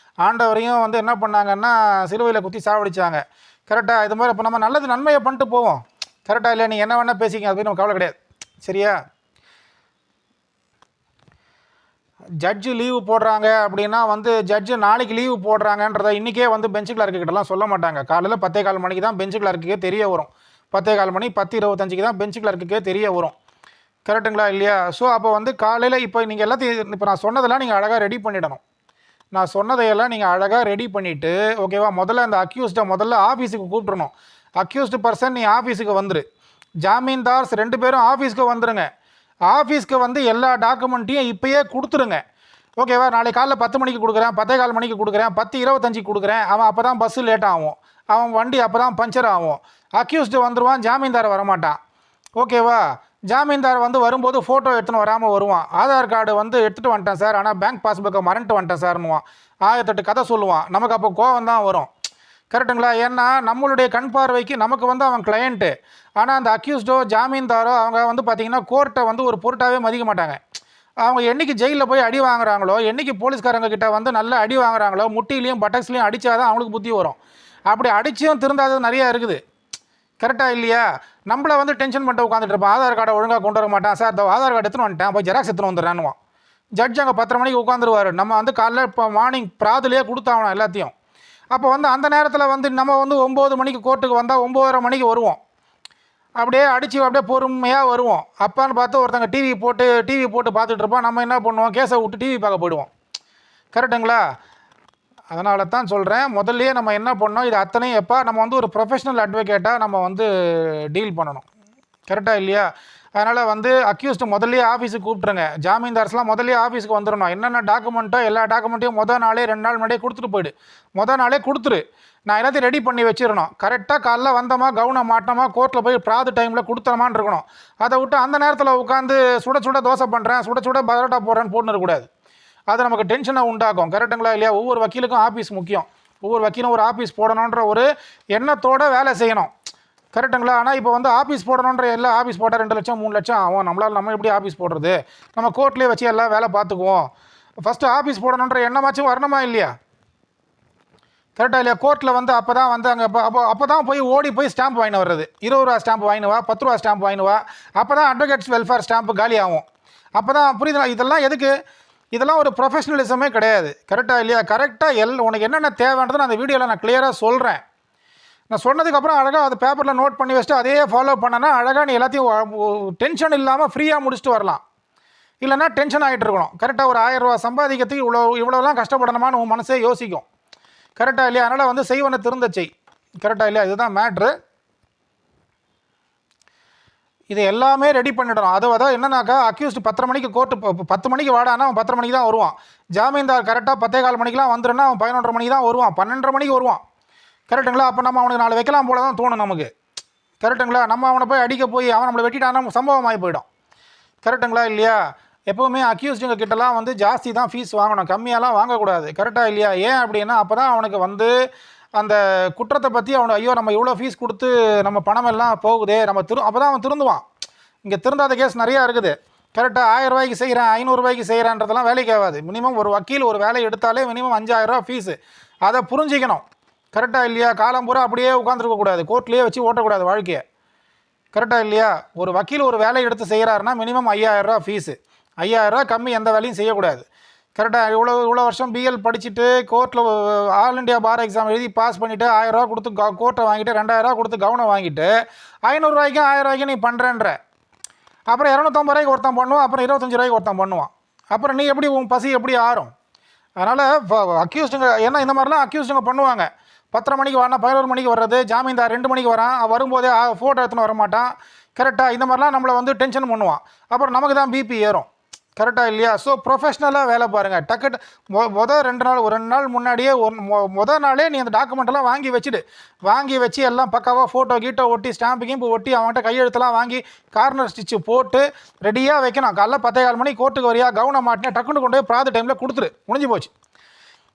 [SPEAKER 1] ஆண்டவரையும் வந்து என்ன பண்ணாங்கன்னா சிலுவையில் குத்தி சாவடிச்சாங்க. கரெக்டாக? இது மாதிரி இப்போ நம்ம நல்லது நன்மையை பண்ணிட்டு போவோம். கரெக்டாக இல்லையா? நீங்கள் என்ன வேணால் பேசிங்க, அது போய் நம்ம கவலை கிடையாது. சரியா? ஜட்ஜு லீவு போடுறாங்க அப்படின்னா வந்து ஜட்ஜு நாளைக்கு லீவு போடுறாங்கன்றதை இன்றைக்கே வந்து பெஞ்சு கிளர்க்கிட்டலாம் சொல்ல மாட்டாங்க. காலையில் 10:15 மணிக்கு தான் பெஞ்சு கிளர்க்குக்கே தெரிய வரும். 10:15 மணி 10:25 தான் பெஞ்சு கிளர்க்குக்கே தெரிய வரும். கரெக்டுங்களா இல்லையா? ஸோ அப்போ வந்து காலையில் இப்போ நீங்கள் எல்லாத்தையும் இப்போ நான் சொன்னதெல்லாம் நீங்கள் அழகாக ரெடி பண்ணிடணும். நான் சொன்னதையெல்லாம் நீங்கள் அழகாக ரெடி பண்ணிவிட்டு, ஓகேவா, முதல்ல அந்த அக்யூஸ்டை முதல்ல ஆஃபீஸுக்கு கூப்பிட்றணும். அக்யூஸ்டு பர்சன் நீ ஆஃபீஸுக்கு வந்துரு, ஜாமீன்தார்ஸ் 2 பேரும் ஆஃபீஸ்க்கு வந்துடுங்க. ஆஃபீஸ்க்கு வந்து எல்லா டாக்குமெண்ட்டையும் இப்போயே கொடுத்துருங்க. ஓகேவா? நாளைக்கு காலைல 10 மணிக்கு கொடுக்குறேன், 10:15 மணிக்கு கொடுக்குறேன், 10:25 கொடுக்குறேன். அவன் அப்போ தான் பஸ்ஸு லேட் ஆகும், அவன் வண்டி அப்போ தான் பஞ்சர் ஆகும். அக்யூஸ்டு வந்துடுவான், ஜாமீன்தார் வரமாட்டான். ஓகேவா? ஜாமீன்தார் வந்து வரும்போது ஃபோட்டோ எடுத்துன்னு வராமல் வருவான். ஆதார் கார்டு வந்து எடுத்துகிட்டு வந்துட்டேன் சார், ஆனால் பேங்க் பாஸ்புக்கை மறந்துட்டு வந்துட்டேன் சார்னுவான். 1008 கதை சொல்லுவான். நமக்கு அப்போ கோவம் தான் வரும். கரெக்டுங்களா? ஏன்னா நம்மளுடைய கண் பார்வைக்கு நமக்கு வந்து அவன் கிளையண்ட்டு, ஆனால் அந்த அக்யூஸ்டோ ஜாமீன்தாரோ அவங்க வந்து பார்த்திங்கன்னா கோர்ட்டை வந்து ஒரு பொருட்டாகவே மதிக்க மாட்டாங்க. அவங்க என்றைக்கு ஜெயிலில் போய் அடி வாங்குறாங்களோ, என்றைக்கு போலீஸ்காரங்க கிட்ட வந்து நல்ல அடி வாங்குறாங்களோ, முட்டிலையும் பட்டக்ஸ்லையும் அடித்தாதான் அவங்களுக்கு புத்தி வரும். அப்படி அடிச்சும் திருந்தாதது நிறையா இருக்குது. கரெக்டாக இல்லையா? நம்மளை வந்து டென்ஷன் பண்ணிட்டு உட்காந்துட்டு இருப்பான். ஆதார் கார்டை ஒழுங்காக கொண்டு வர மாட்டான், சார் ஆதார் கார்டு எடுத்துன்னு வந்துட்டேன், போய் ஜெராக்ஸ் எடுத்துன்னு வந்துடுறான்னுவான். ஜட்ஜ் அங்கே 10:30 மணிக்கு உட்காந்துருவார். நம்ம வந்து காலைல இப்போ மார்னிங் பிராதுலேயே கொடுத்தாகணும் எல்லாத்தையும். அப்போ வந்து அந்த நேரத்தில் வந்து நம்ம வந்து 9 மணிக்கு கோர்ட்டுக்கு வந்தால் 9:30 மணிக்கு வருவோம். அப்படியே அடித்து அப்படியே பொறுமையாக வருவோம். அப்பான்னு பார்த்து ஒருத்தங்க டிவி போட்டு பார்த்துட்டு இருப்போம். நம்ம என்ன பண்ணுவோம், கேஸை விட்டு டிவி பார்க்க போயிடுவோம். கரெக்டுங்களா? அதனால தான் சொல்கிறேன், முதல்லையே நம்ம என்ன பண்ணோம், இது அத்தனையும் எப்போ நம்ம வந்து ஒரு ப்ரொஃபஷ்னல் அட்வொகேட்டாக நம்ம வந்து டீல் பண்ணணும். கரெக்டாக இல்லையா? அதனால் வந்து அக்யூஸ்டு முதல்லையே ஆஃபீஸுக்கு கூப்பிட்ருங்க. ஜாமீன்தார்ஸ்லாம் முதல்லையே ஆஃபீஸுக்கு வந்துடணும். என்னென்ன டாக்குமெண்ட்டோ எல்லா டாக்குமெண்ட்டையும் நாளே 2 நாள் முன்னாடியே கொடுத்துட்டு போயிடு. நாளே கொடுத்துரு. நான் எல்லாத்தையும் ரெடி பண்ணி வச்சிடணும். கரெக்டாக காலைல வந்தோமா கவுனம் மாட்டோமா கோர்ட்டில் போய் ப்ராது டைமில் கொடுத்தோமான்னு இருக்கணும். அதை விட்டு அந்த நேரத்தில் உட்காந்து சுட சுட தோசை பண்ணுறேன், சுட சுட பரோட்டா போடுறேன்னு போட்டுன்னு இருக்கக்கூடாது. அது நமக்கு டென்ஷனை உண்டாக்கும். கரெக்டுங்களா இல்லையா? ஒவ்வொரு வக்கீலுக்கும் ஆஃபீஸ் முக்கியம். ஒவ்வொரு வக்கீலும் ஒரு ஆஃபீஸ் போடணுன்ற ஒரு எண்ணத்தோடு வேலை செய்யணும். கரெக்டுங்களா? ஆனால் இப்போ வந்து ஆஃபீஸ் போடணுன்ற எல்லாம் ஆஃபீஸ் போட்டால் 2 லட்சம் 3 லட்சம் ஆகும். நம்ம எப்படி ஆஃபீஸ் போடுறது? நம்ம கோர்ட்லேயே வச்சு எல்லாம் வேலை பார்த்துக்குவோம். ஃபஸ்ட்டு ஆஃபீஸ் போடணுன்ற எண்ணமாச்சும் வரணுமா இல்லையா? கரெக்டாக இல்லையா? கோர்ட்டில் வந்து அப்போ தான் வந்து அங்கே அப்போ தான் போய் ஓடி போய் ஸ்டாம்ப் வாங்கினு வர்றது. 20 ரூபா ஸ்டாம்ப் வாங்கினுவா, 10 ரூபா ஸ்டாம்ப் வாங்கினுவா. அப்போ தான் அட்வொகேட்ஸ் வெல்ஃபேர் ஸ்டாம்ப் காலி ஆகும். அப்போ தான் புரியுதுங்களா? இதெல்லாம் எதுக்கு? இதெல்லாம் ஒரு ப்ரொஃபஷனலிசமே கிடையாது. கரெக்டாக இல்லையா? கரெக்டாக உனக்கு என்னென்ன தேவைன்றது நான் அந்த வீடியோவில் நான் கிளியராக சொல்கிறேன். நான் சொன்னதுக்கப்புறம் அழகாக அது பேப்பரில் நோட் பண்ணி வச்சுட்டு அதையே ஃபாலோ பண்ணனா அழகாக நீ எல்லாத்தையும் டென்ஷன் இல்லாமல் ஃப்ரீயாக முடிச்சுட்டு வரலாம். இல்லைன்னா டென்ஷன் ஆகிட்டு இருக்கணும். கரெக்டாக ஒரு 1000 ரூபா சம்பாதிக்கிறதுக்கு இவ்வளோலாம் கஷ்டப்படணுமான்னு உன் மனசே யோசிக்கும். கரெக்டாக இல்லையா? அதனால் வந்து செய்வனை திருந்த செய். கரெக்டாக இல்லையா? இதுதான் மேட்ரு. இது எல்லாமே ரெடி பண்ணிடணும். அதாவது என்னன்னாக்கா அக்யூஸ்டு 10:30 மணிக்கு கோர்ட்டு 10 மணிக்கு வாடானா அவன் 10:30 மணிக்கு தான் வருவான். ஜாமீன்தார் கரெக்டாக 10:15 மணிக்கெலாம் வந்துடுன்னா அவன் 11:30 மணிக்கு தான் வருவான், 12:30 மணிக்கு வருவான். கரெக்டுங்களா? அப்போ நம்ம அவனுக்கு 4 வைக்கலாம் போல தான் தோணும் நமக்கு. கரெக்டுங்களா? நம்ம அவனை போய் அடிக்க போய் அவன் நம்மளை வெட்டிட்டானா சம்பவம் ஆகி போயிடும். கரெக்டுங்களா இல்லையா? எப்போவுமே அக்யூஸ்டுங்க கிட்டலாம் வந்து ஜாஸ்தி தான் ஃபீஸ் வாங்கணும், கம்மியாலாம் வாங்கக்கூடாது. கரெக்டாக இல்லையா? ஏன் அப்படின்னா அப்போ தான் அவனுக்கு வந்து அந்த குற்றத்தை பற்றி அவனுக்கு ஐயோ நம்ம இவ்வளோ ஃபீஸ் கொடுத்து நம்ம பணம் எல்லாம் போகுதே நம்ம அப்போ தான் அவன் திருந்துவான். இங்கே திருந்தாத கேஸ் நிறையா இருக்குது. கரெக்டாக 1000 ரூபாய்க்கு செய்கிறேன், 500 ரூபாய்க்கு செய்கிறேன்றதெல்லாம் வேலைக்கு ஆகாது. மினிமம் ஒரு வக்கீல் ஒரு வேலை எடுத்தாலே மினிமம் 5000 ரூபா ஃபீஸு. அதை புரிஞ்சிக்கணும். கரெக்டாக இல்லையா? காலம் பூரா அப்படியே உட்காந்துருக்கக்கூடாது, கோர்ட்லேயே வச்சு ஓட்டக்கூடாது வாழ்க்கையை. கரெக்டாக இல்லையா? ஒரு வக்கீல் ஒரு வேலை எடுத்து செய்கிறாருன்னா மினிமம் 5000 ரூபா ஃபீஸு. 5000 ரூபா கம்மி எந்த வேலையும் செய்யக்கூடாது. கரெக்டாக இவ்வளோ வருஷம் பிஎல் படிச்சுட்டு கோர்ட்டில் ஆல் இண்டியா பார் எக்ஸாம் எழுதி பாஸ் பண்ணிவிட்டு 1000 ரூபா கொடுத்து கோர்ட்டை வாங்கிட்டு 2000 ரூபா கொடுத்து கவனம் வாங்கிட்டு 500 ரூபாய்க்கும் 1000 ரூபாய்க்கும் நீ பண்ணுறேன்ற. அப்புறம் 250 ரூபாய்க்கு ஒருத்தன் பண்ணுவான், அப்புறம் 25 ரூபாய்க்கு ஒருத்தன் பண்ணுவான். அப்புறம் நீ எப்படி உன் பசி எப்படி ஆறும்? அதனால் அக்யூஸ்டுங்க ஏன்னா இந்த மாதிரிலாம் அக்யூஸ்டுங்க பண்ணுவாங்க. 10:30 மணிக்கு வரனா 11 மணிக்கு வர்றது, ஜாமீன்தார் 2 மணிக்கு வரான், வரும்போதே ஃபோட்டோ எடுத்துன்னு வரமாட்டான். கரெக்டாக இந்த மாதிரிலாம் நம்மளை வந்து டென்ஷன் பண்ணுவான். அப்புறம் நமக்கு தான் பிபி ஏறும். கரெக்டாக இல்லையா? ஸோ ப்ரொஃபஷ்னலாக வேலை பாருங்கள். டக்குட்டு மொதல் 2 நாள் முன்னாடியே மொதல் நாளே நீ அந்த டாக்குமெண்ட்டெல்லாம் வாங்கி வச்சு எல்லாம் பக்காவாக ஃபோட்டோ கீட்டோ ஒட்டி ஸ்டாம்பு கீம்பு ஒட்டி அவன்கிட்ட கையெழுத்தெல்லாம் வாங்கி கார்னர் ஸ்டிச்சு போட்டு ரெடியாக வைக்கணும். காலைல 10:15 மணிக்கு கோர்ட்டுக்கு வரியா கவனம் மாட்டினேன் டக்குன்னு கொண்டு போய் ப்ராது டைமில் கொடுத்துரு, முடிஞ்சு போச்சு.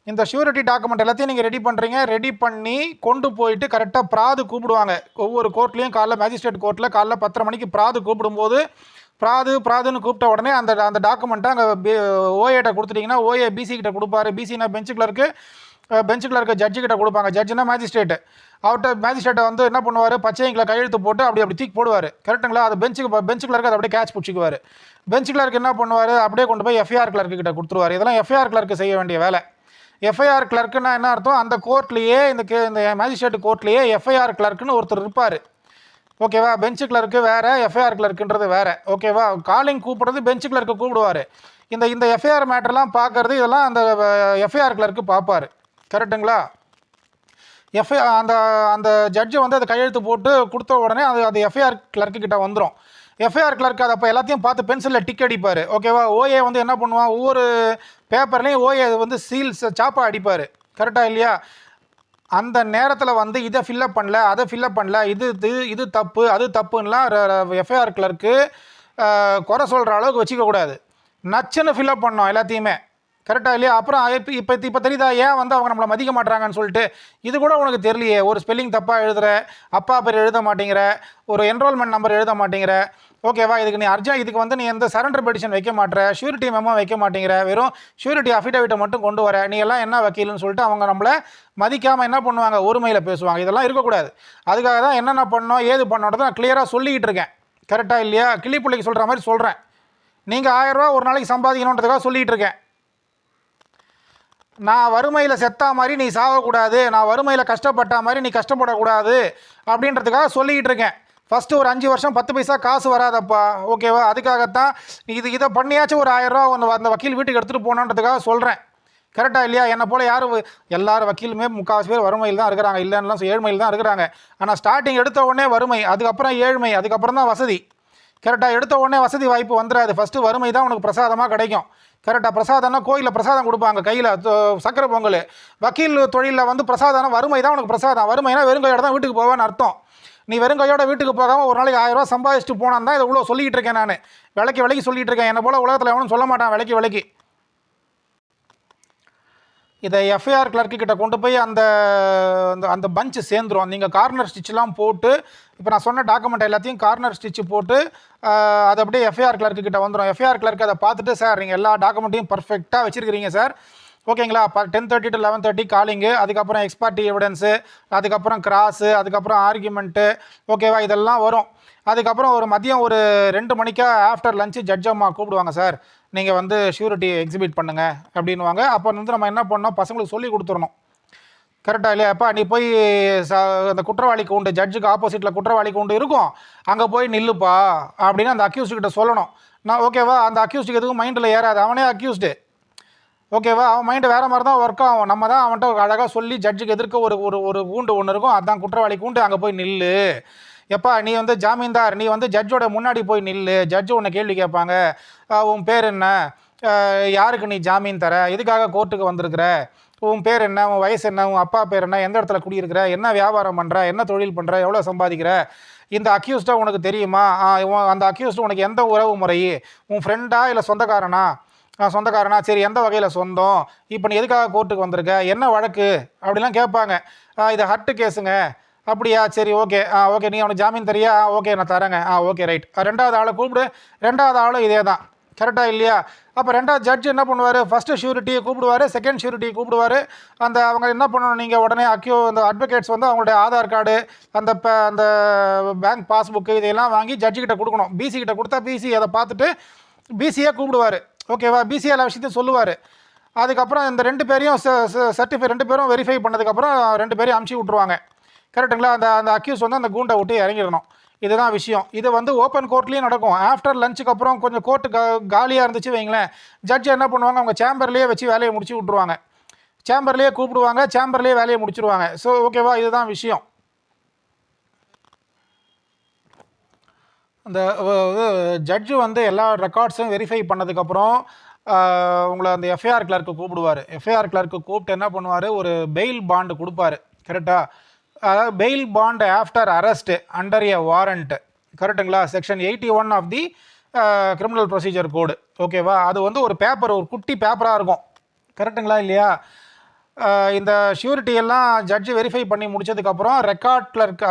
[SPEAKER 1] இந்த ஷூரிட்டி டாக்குமெண்ட் எல்லாத்தையும் நீங்கள் ரெடி பண்ணுறீங்க. ரெடி பண்ணி கொண்டு போயிட்டு கரெக்டாக ப்ராது கூப்பிடுவாங்க. ஒவ்வொரு கோர்ட்லேயும் காலைல மேஜிஸ்ட்ரேட் கோர்ட்டில் காலைல 10:30 மணிக்கு ப்ராது கூப்பிடும்போது ப்ராதுன்னு கூப்பிட்ட உடனே அந்த டாக்குமெண்ட்டை அங்கே ஓஏட்ட கொடுத்துட்டிங்கன்னா ஓஏ பிசி கிட்ட கொடுப்பாரு. பிசினா பெஞ்சு கிளர்க்கு ஜட்ஜு கிட்ட கொடுப்பாங்க. ஜட்ஜுனா மேஜிஸ்ட்ரேட்டு. மேஜிஸ்ட்ரேட்டை வந்து என்ன பண்ணுவார், பச்சைங்களை கையெழுத்து போட்டு அப்படி தூக்கி போடுவார். கரெக்டுங்களா? அது பெஞ்சு கிளர்க்கு அதை அப்படியே கேட்ச் பிடிச்சிக்குவார். பெஞ்சு கிளர்க்கு என்ன பண்ணுவார், அப்படியே கொண்டு போய் எஃப்ஐஆர் கிளர்க்கு கிட்ட கொடுத்துருவார். இதெல்லாம் எஃப்ஐஆர் கிளர்க்கு செய்ய வேண்டிய வேலை. எஃப்ஐஆர் கிளர்க்குன்னா என்ன அர்த்தம்? அந்த கோர்ட்லேயே இந்த மேஜிஸ்ட்ரேட் கோர்ட்லேயே எஃப்ஐஆர் கிளர்க்குன்னு ஒருத்தர் இருப்பார். ஓகேவா? பெஞ்சு கிளர்க்கு வேறு, எஃப்ஐஆர் கிளர்க்குன்றது வேறு. ஓகேவா? காலிங் கூப்பிட்றது பெஞ்சு கிளர்க்கு கூப்பிடுவார். இந்த எஃப்ஐஆர் மேட்டர்லாம் பார்க்குறது இதெல்லாம் அந்த எஃப்ஐஆர் கிளர்க்கு பார்ப்பார். கரெக்டுங்களா? அந்த ஜட்ஜு வந்து அதை கையெழுத்து போட்டு கொடுத்த உடனே அது எஃப்ஐஆர் கிளர்க்கு கிட்ட வந்துடும். எஃப்ஐஆர் கிளர்க்கு அதை அப்போ எல்லாத்தையும் பார்த்து பென்சிலில் டிக் அடிப்பார். ஓகேவா? ஓஏ வந்து என்ன பண்ணுவான், ஒவ்வொரு பேப்பர்லேயும் ஓஏ வந்து சாப்பாக அடிப்பார். கரெக்டாக இல்லையா? அந்த நேரத்தில் வந்து இதை ஃபில்லப் பண்ணல, அதை ஃபில்லப் பண்ணல, இது தப்பு அது தப்புன்னெலாம் எஃப்ஐஆர் கிளர்க்கு குறை சொல்கிற அளவுக்கு வச்சுக்கக்கூடாது. நச்சுன்னு ஃபில்லப் பண்ணோம் எல்லாத்தையுமே. கரெக்டாக இல்லையா? அப்புறம் இப்போ தெரியுதா ஏன் வந்து அவங்க நம்மளை மதிக்க மாட்டாங்கன்னு சொல்லிட்டு? இது கூட உனக்கு தெரியலையே. ஒரு ஸ்பெல்லிங் தப்பாக எழுதுகிற, அப்பா பேர் எழுத மாட்டேங்கிற, ஒரு என்ரோல்மெண்ட் நம்பர் எழுத மாட்டேங்கிற. ஓகேவா? இதுக்கு வந்து நீ எந்த சரண்டர் பெட்டிஷன் வைக்க மாட்டேற, ஷூரிட்டி மெமோ வைக்க மாட்டேங்கிற, வெறும் ஷூரிட்டி அஃபிடவிட்டை மட்டும் கொண்டு வர, நீ எல்லாம் என்ன வக்கீல்னு சொல்லிட்டு அவங்க நம்மளை மதிக்காமல் என்ன பண்ணுவாங்க, ஒருமையில் பேசுவாங்க. இதெல்லாம் இருக்கக்கூடாது. அதுக்காக தான் என்னென்ன பண்ணோம் ஏது பண்ணோன்றதை நான் கிளியராக சொல்லிக்கிட்டு இருக்கேன். கரெக்டாக இல்லையா? கிளிப்பிள்ளைக்கு சொல்கிற மாதிரி சொல்கிறேன். நீங்கள் 1000 ரூபா ஒரு நாளைக்கு சம்பாதிக்கணுன்றதுக்காக சொல்லிகிட்டு இருக்கேன். நான் வறுமையில் செத்தா மாதிரி நீ சாகக்கூடாது, நான் வறுமையில் கஷ்டப்பட்டா மாதிரி நீ கஷ்டப்படக்கூடாது அப்படின்றதுக்காக சொல்லிக்கிட்டு இருக்கேன். ஃபஸ்ட்டு ஒரு 5 வருஷம் 10 பைசா காசு வராதப்பா. ஓகேவா? அதுக்காகத்தான் இதை பண்ணியாச்சும் ஒரு 1000 ரூபா அந்த வக்கீல் வீட்டுக்கு எடுத்துகிட்டு போகணுன்றதுக்காக சொல்கிறேன். கரெக்டாக இல்லையா? என்னை போல் எல்லாரும் வக்கீலுமே 3/4 பேர் வறுமையில் தான் இருக்கிறாங்க, இல்லைன்னா ஏழ்மையில் தான் இருக்கிறாங்க. ஆனால் ஸ்டார்டிங் எடுத்த உடனே வறுமை, அதுக்கப்புறம் ஏழ்மை, அதுக்கப்புறம் தான் வசதி. கரெக்டாக எடுத்த உடனே வசதி வாய்ப்பு வந்துடாது. ஃபஸ்ட்டு வறுமை தான் உனக்கு பிரசாதமாக கிடைக்கும். கரெக்டாக. பிரசாதம்னா கோயிலில் பிரசாதம் கொடுப்பாங்க கையில் சக்கரை பொங்கல். வக்கீல் தொழிலில் வந்து பிரசாதம் வறுமை தான் உனக்கு பிரசாதம். வறுமைனா வெறும் கையோட தான் வீட்டுக்கு போவேன்னு அர்த்தம். நீ வெறும் கையோட வீட்டுக்கு போகாமல் ஒரு நாளைக்கு 1000 ரூபா சம்பாதிச்சுட்டு போனான் தான் இதை இவ்வளோ சொல்லிக்கிட்டு இருக்கேன் நான். விலைக்கு சொல்லிகிட்டு இருக்கேன். என்னை போல் உலகத்தில் எவனும் சொல்ல மாட்டான் விலைக்கு. இதை எஃப்ஐஆர் கிளர்க்கிட்ட கொண்டு போய் அந்த அந்த பஞ்சு சேர்ந்துடும். நீங்கள் கார்னர் ஸ்டிச்செலாம் போட்டு, இப்போ நான் சொன்ன டாக்குமெண்ட் எல்லாத்தையும் கார்னர் ஸ்டிச்சு போட்டு அது அப்படியே எஃப்ஐஆர் கிளர்க்கிட்ட வந்துடும். எஃப்ஐஆர் கிளர்க் அதை பார்த்துட்டு, சார் நீங்கள் எல்லா டாக்குமெண்ட்டையும் பர்ஃபெக்டாக வச்சுருக்கிறீங்க சார், ஓகேங்களா, 10:30 to 11:30 காலிங்கு, அதுக்கப்புறம் எக்ஸ்பார்ட்டி எவிடன்ஸு, அதுக்கப்புறம் கிராஸு, அதுக்கப்புறம் ஆர்குமெண்ட்டு, ஓகேவா, இதெல்லாம் வரும். அதுக்கப்புறம் ஒரு மதியம் ஒரு 2 மணிக்கா ஆஃப்டர் லஞ்சு ஜட்ஜ் அம்மா கூப்பிடுவாங்க, சார் நீங்கள் வந்து ஷூரிட்டி எக்ஸிபிட் பண்ணுங்கள் அப்படின்வாங்க. அப்போ வந்து நம்ம என்ன பண்ணோம், பசங்களுக்கு சொல்லி கொடுத்துடணும். கரெக்டாக இல்லையா? அப்பா நீ போய் அந்த குற்றவாளிக்கு உண்டு, ஜட்ஜுக்கு ஆப்போசிட்டில் குற்றவாளிக்கு உண்டு இருக்கும், அங்கே போய் நில்லுப்பா அப்படின்னு அந்த அக்யூஸ்டுக்கிட்ட சொல்லணும். நான் ஓகேவா, அந்த அக்யூஸ்டுக்கு எதுவும் மைண்டில் ஏறாது, அவனே அக்யூஸ்டு, ஓகேவா, அவன் மைண்டு வேறு மாதிரி தான் ஒர்க் ஆகும். நம்ம தான் அவன்கிட்ட அழகாக சொல்லி ஜட்ஜுக்கு எதிர்க்க ஒரு கூண்டு ஒன்று இருக்கும், அதுதான் குற்றவாளி கூண்டு, அங்கே போய் நில்லு. எப்பா நீ வந்து ஜாமீன்தார், நீ வந்து ஜட்ஜோட முன்னாடி போய் நில்லு, ஜட்ஜு உன்னை கேள்வி கேட்பாங்க, உன் பேர் என்ன, யாருக்கு நீ ஜாமீன் தர, எதுக்காக கோர்ட்டுக்கு வந்திருக்கிற, உன் பேர் என்ன, உன் வயசு என்ன, உன் அப்பா பேர் என்ன, எந்த இடத்துல குடியிருக்கிற, என்ன வியாபாரம் பண்ணுற, என்ன தொழில் பண்ணுற, எவ்வளோ சம்பாதிக்கிற, இந்த அக்யூஸ்டை உனக்கு தெரியுமா, அந்த அக்யூஸ்டு உனக்கு எந்த உறவு முறை, உன் ஃப்ரெண்டா இல்லை சொந்தக்காரனா, சரி எந்த வகையில் சொந்தம், இப்போ நீ எதுக்காக கோர்ட்டுக்கு வந்திருக்க, என்ன வழக்கு அப்படிலாம் கேட்பாங்க. இது ஹர்ட்டு கேஸுங்க, அப்படியா, சரி ஓகே, ஓகே நீ அவனுக்கு ஜாமீன் தரியா, ஓகே நான் தரேங்க, ஓகே ரைட், 2வது ஆளை கூப்பிடு, 2வது ஆளும் இதே தான், கரெக்டாக இல்லையா? அப்போ 2வது ஜட்ஜ் என்ன பண்ணுவார், ஃபஸ்ட்டு ஷூரிட்டியை கூப்பிடுவார், செகண்ட் ஷூரிட்டியை கூப்பிடுவார். அவங்க என்ன பண்ணணும், நீங்கள் உடனே அந்த அட்வொகேட்ஸ் வந்து அவங்களுடைய ஆதார் கார்டு, அந்த பேங்க் பாஸ்புக்கு இதையெல்லாம் வாங்கி ஜட்ஜுக்கிட்ட கொடுக்கணும். பிசிக்கிட்ட கொடுத்தா பிசி அதை பார்த்துட்டு பிசியே கூப்பிடுவார், ஓகேவா, பிசி எல்லா விஷயத்தையும் சொல்லுவார். அதுக்கப்புறம் இந்த 2 பேரையும் சர்டிஃபை 2 பேரும் வெரிஃபை பண்ணதுக்கப்புறம் 2 பேரையும் அமுச்சு விட்ருவாங்க, கரெக்டுங்களா? அந்த அக்யூஸ் வந்து அந்த கூண்டை விட்டு இறங்கிடணும். இதுதான் விஷயம். இது வந்து ஓப்பன் கோர்ட்லேயும் நடக்கும். ஆஃப்டர் லஞ்சுக்கு அப்புறம் கொஞ்சம் கோர்ட்டு காலியாக இருந்துச்சு வைங்களேன், ஜட்ஜ் என்ன பண்ணுவாங்க, அவங்க சேம்பர்லேயே வச்சு வேலையை முடிச்சு விட்ருவாங்க, சேம்பர்லேயே கூப்பிடுவாங்க, சேம்பர்லேயே வேலையை முடிச்சிருவாங்க. ஸோ ஓகேவா, இதுதான் விஷயம். அந்த ஜட்ஜு வந்து எல்லா ரெக்கார்ட்ஸும் வெரிஃபை பண்ணதுக்கப்புறம் உங்களை அந்த எஃப்ஐஆர் கிளர்க்கு கூப்பிடுவார். எஃப்ஐஆர் கிளர்க்கு கூப்பிட்டு என்ன பண்ணுவார், ஒரு பெயில் பாண்டு கொடுப்பாரு, கரெக்டாக. அதாவது bail bond after arrest under a warrant, கரெக்டுங்களா, section 81 of the criminal procedure code, ஓகேவா. அது வந்து ஒரு பேப்பர், ஒரு குட்டி பேப்பராக இருக்கும், கரெக்டுங்களா இல்லையா? இந்த ஷூரிட்டி எல்லாம் ஜட்ஜு வெரிஃபை பண்ணி முடிச்சதுக்கப்புறம் ரெக்கார்ட் கிளர்க்,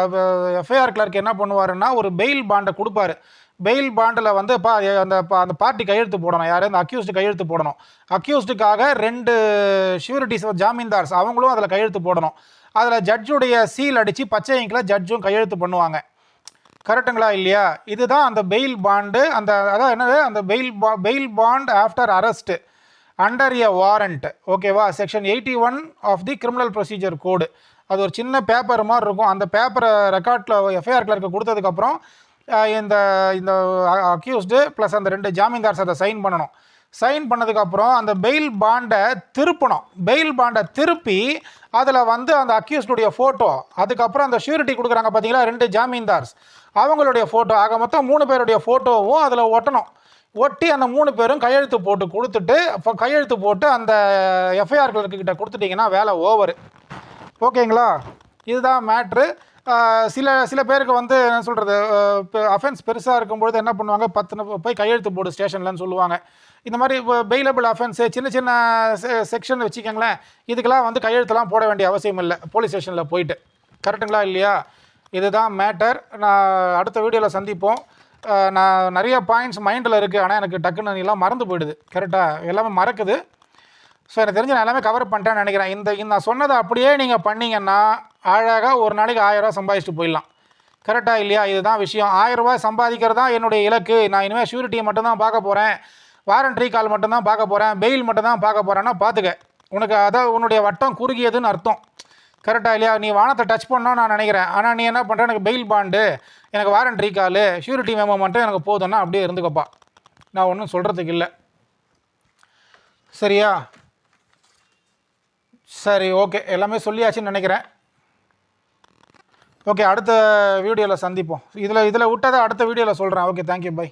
[SPEAKER 1] எஃப்ஐஆர் கிளர்க் என்ன பண்ணுவாருன்னா ஒரு பெயில் பாண்டை கொடுப்பாரு. பெயில் பாண்டில் வந்து அந்த பார்ட்டி கையெழுத்து போடணும், யார், அந்த அக்யூஸ்டு கையெழுத்து போடணும். அக்யூஸ்டுக்காக 2 ஷூரிட்டிஸ் ஜாமீன்தார்ஸ் அவங்களும் அதில் கையெழுத்து போடணும். அதில் ஜட்ஜுடைய சீல் அடித்து பச்சை இங்கில் ஜட்ஜும் கையெழுத்து பண்ணுவாங்க, கரெக்டுங்களா இல்லையா? இதுதான் அந்த பெயில் பாண்டு. அதான் என்னது, அந்த bail bond after arrest under a warrant, ஓகேவா, section 81 of the criminal procedure code. அது ஒரு சின்ன பேப்பர் மாதிரி இருக்கும். அந்த பேப்பரை ரெக்கார்டில் எஃப்ஐஆர் கிளர்க்கு கொடுத்ததுக்கப்புறம் இந்த அக்யூஸ்டு ப்ளஸ் அந்த 2 ஜாமீன்தார்ஸ் அதை சைன் பண்ணணும். சைன் பண்ணதுக்கப்புறம் அந்த பெயில் பாண்டை திருப்பணும். பெயில் பாண்டை திருப்பி அதில் வந்து அந்த அக்யூஸ்டுடைய ஃபோட்டோ, அதுக்கப்புறம் அந்த ஷூரிட்டி கொடுக்குறாங்க பார்த்தீங்களா 2 ஜாமீன்தார்ஸ், அவங்களுடைய ஃபோட்டோ, ஆக மொத்தம் 3 பேருடைய ஃபோட்டோவும் அதில் ஒட்டணும். ஒட்டி அந்த 3 பேரும் கையெழுத்து போட்டு கொடுத்துட்டு, கையெழுத்து போட்டு அந்த எஃப்ஐஆர் கிளர்க்கிட்ட கொடுத்துட்டிங்கன்னா வேலை ஓவர், ஓகேங்களா. இதுதான் மேட்ரு. சில பேருக்கு வந்து என்ன சொல்கிறது, அஃபென்ஸ் பெருசாக இருக்கும்பொழுது என்ன பண்ணுவாங்க, 10 போய் கையெழுத்து போடு ஸ்டேஷன்லன்னு சொல்லுவாங்க. இந்த மாதிரி பெயிலபிள் அஃபென்ஸு சின்ன செக்ஷன் வச்சுக்கோங்களேன், இதுக்கெல்லாம் வந்து கையெழுத்துலாம் போட வேண்டிய அவசியம் இல்லை போலீஸ் ஸ்டேஷனில் போயிட்டு, கரெக்டுங்களா இல்லையா? இதுதான் மேட்டர். நான் அடுத்த வீடியோவில் சந்திப்போம். நான் நிறைய பாயிண்ட்ஸ் மைண்டில் இருக்குது, ஆனால் எனக்கு டக்குன்னு எல்லாம் மறந்து போயிடுது, கரெக்டாக எல்லாமே மறக்குது. ஸோ எனக்கு தெரிஞ்சு நான் எல்லாமே கவர் பண்ணிட்டேன்னு நினைக்கிறேன். இந்த நான் சொன்னதை அப்படியே நீங்கள் பண்ணிங்கன்னா அழகாக ஒரு நாளைக்கு 1000 ரூபா சம்பாதிச்சுட்டு போயிடலாம், கரெக்டாக இல்லையா? இதுதான் விஷயம். 1000 ரூபாய் சம்பாதிக்கிறது தான் என்னுடைய இலக்கு. நான் இனிமேல் ஷூரிட்டியை மட்டும்தான் பார்க்க போகிறேன், வாரண்ட் ரீகால் மட்டும்தான் பார்க்க போகிறேன், பெயில் மட்டும்தான் பார்க்க போகிறேன்னா பார்த்துக்க, உனக்கு அதான் உன்னுடைய வட்டம் குறுகியதுன்னு அர்த்தம், கரெக்டாக இல்லையா? நீ வானத்தை டச் பண்ணோன்னு நான் நினைக்கிறேன், ஆனால் நீ என்ன பண்ணுற, எனக்கு பெயில் பாண்டு, எனக்கு வாரண்ட் ரீகாலு, ஷூரிட்டி மெமோ மட்டும் எனக்கு போதும்னா அப்படியே இருந்துக்கப்பா, நான் ஒன்றும் சொல்கிறதுக்கு இல்லை, சரியா? சரி, ஓகே, எல்லாமே சொல்லியாச்சுன்னு நினைக்கிறேன். ஓகே, அடுத்த வீடியோவில் சந்திப்போம். இதில் விட்டதை அடுத்த வீடியோவில் சொல்கிறேன். Okay, thank you, by.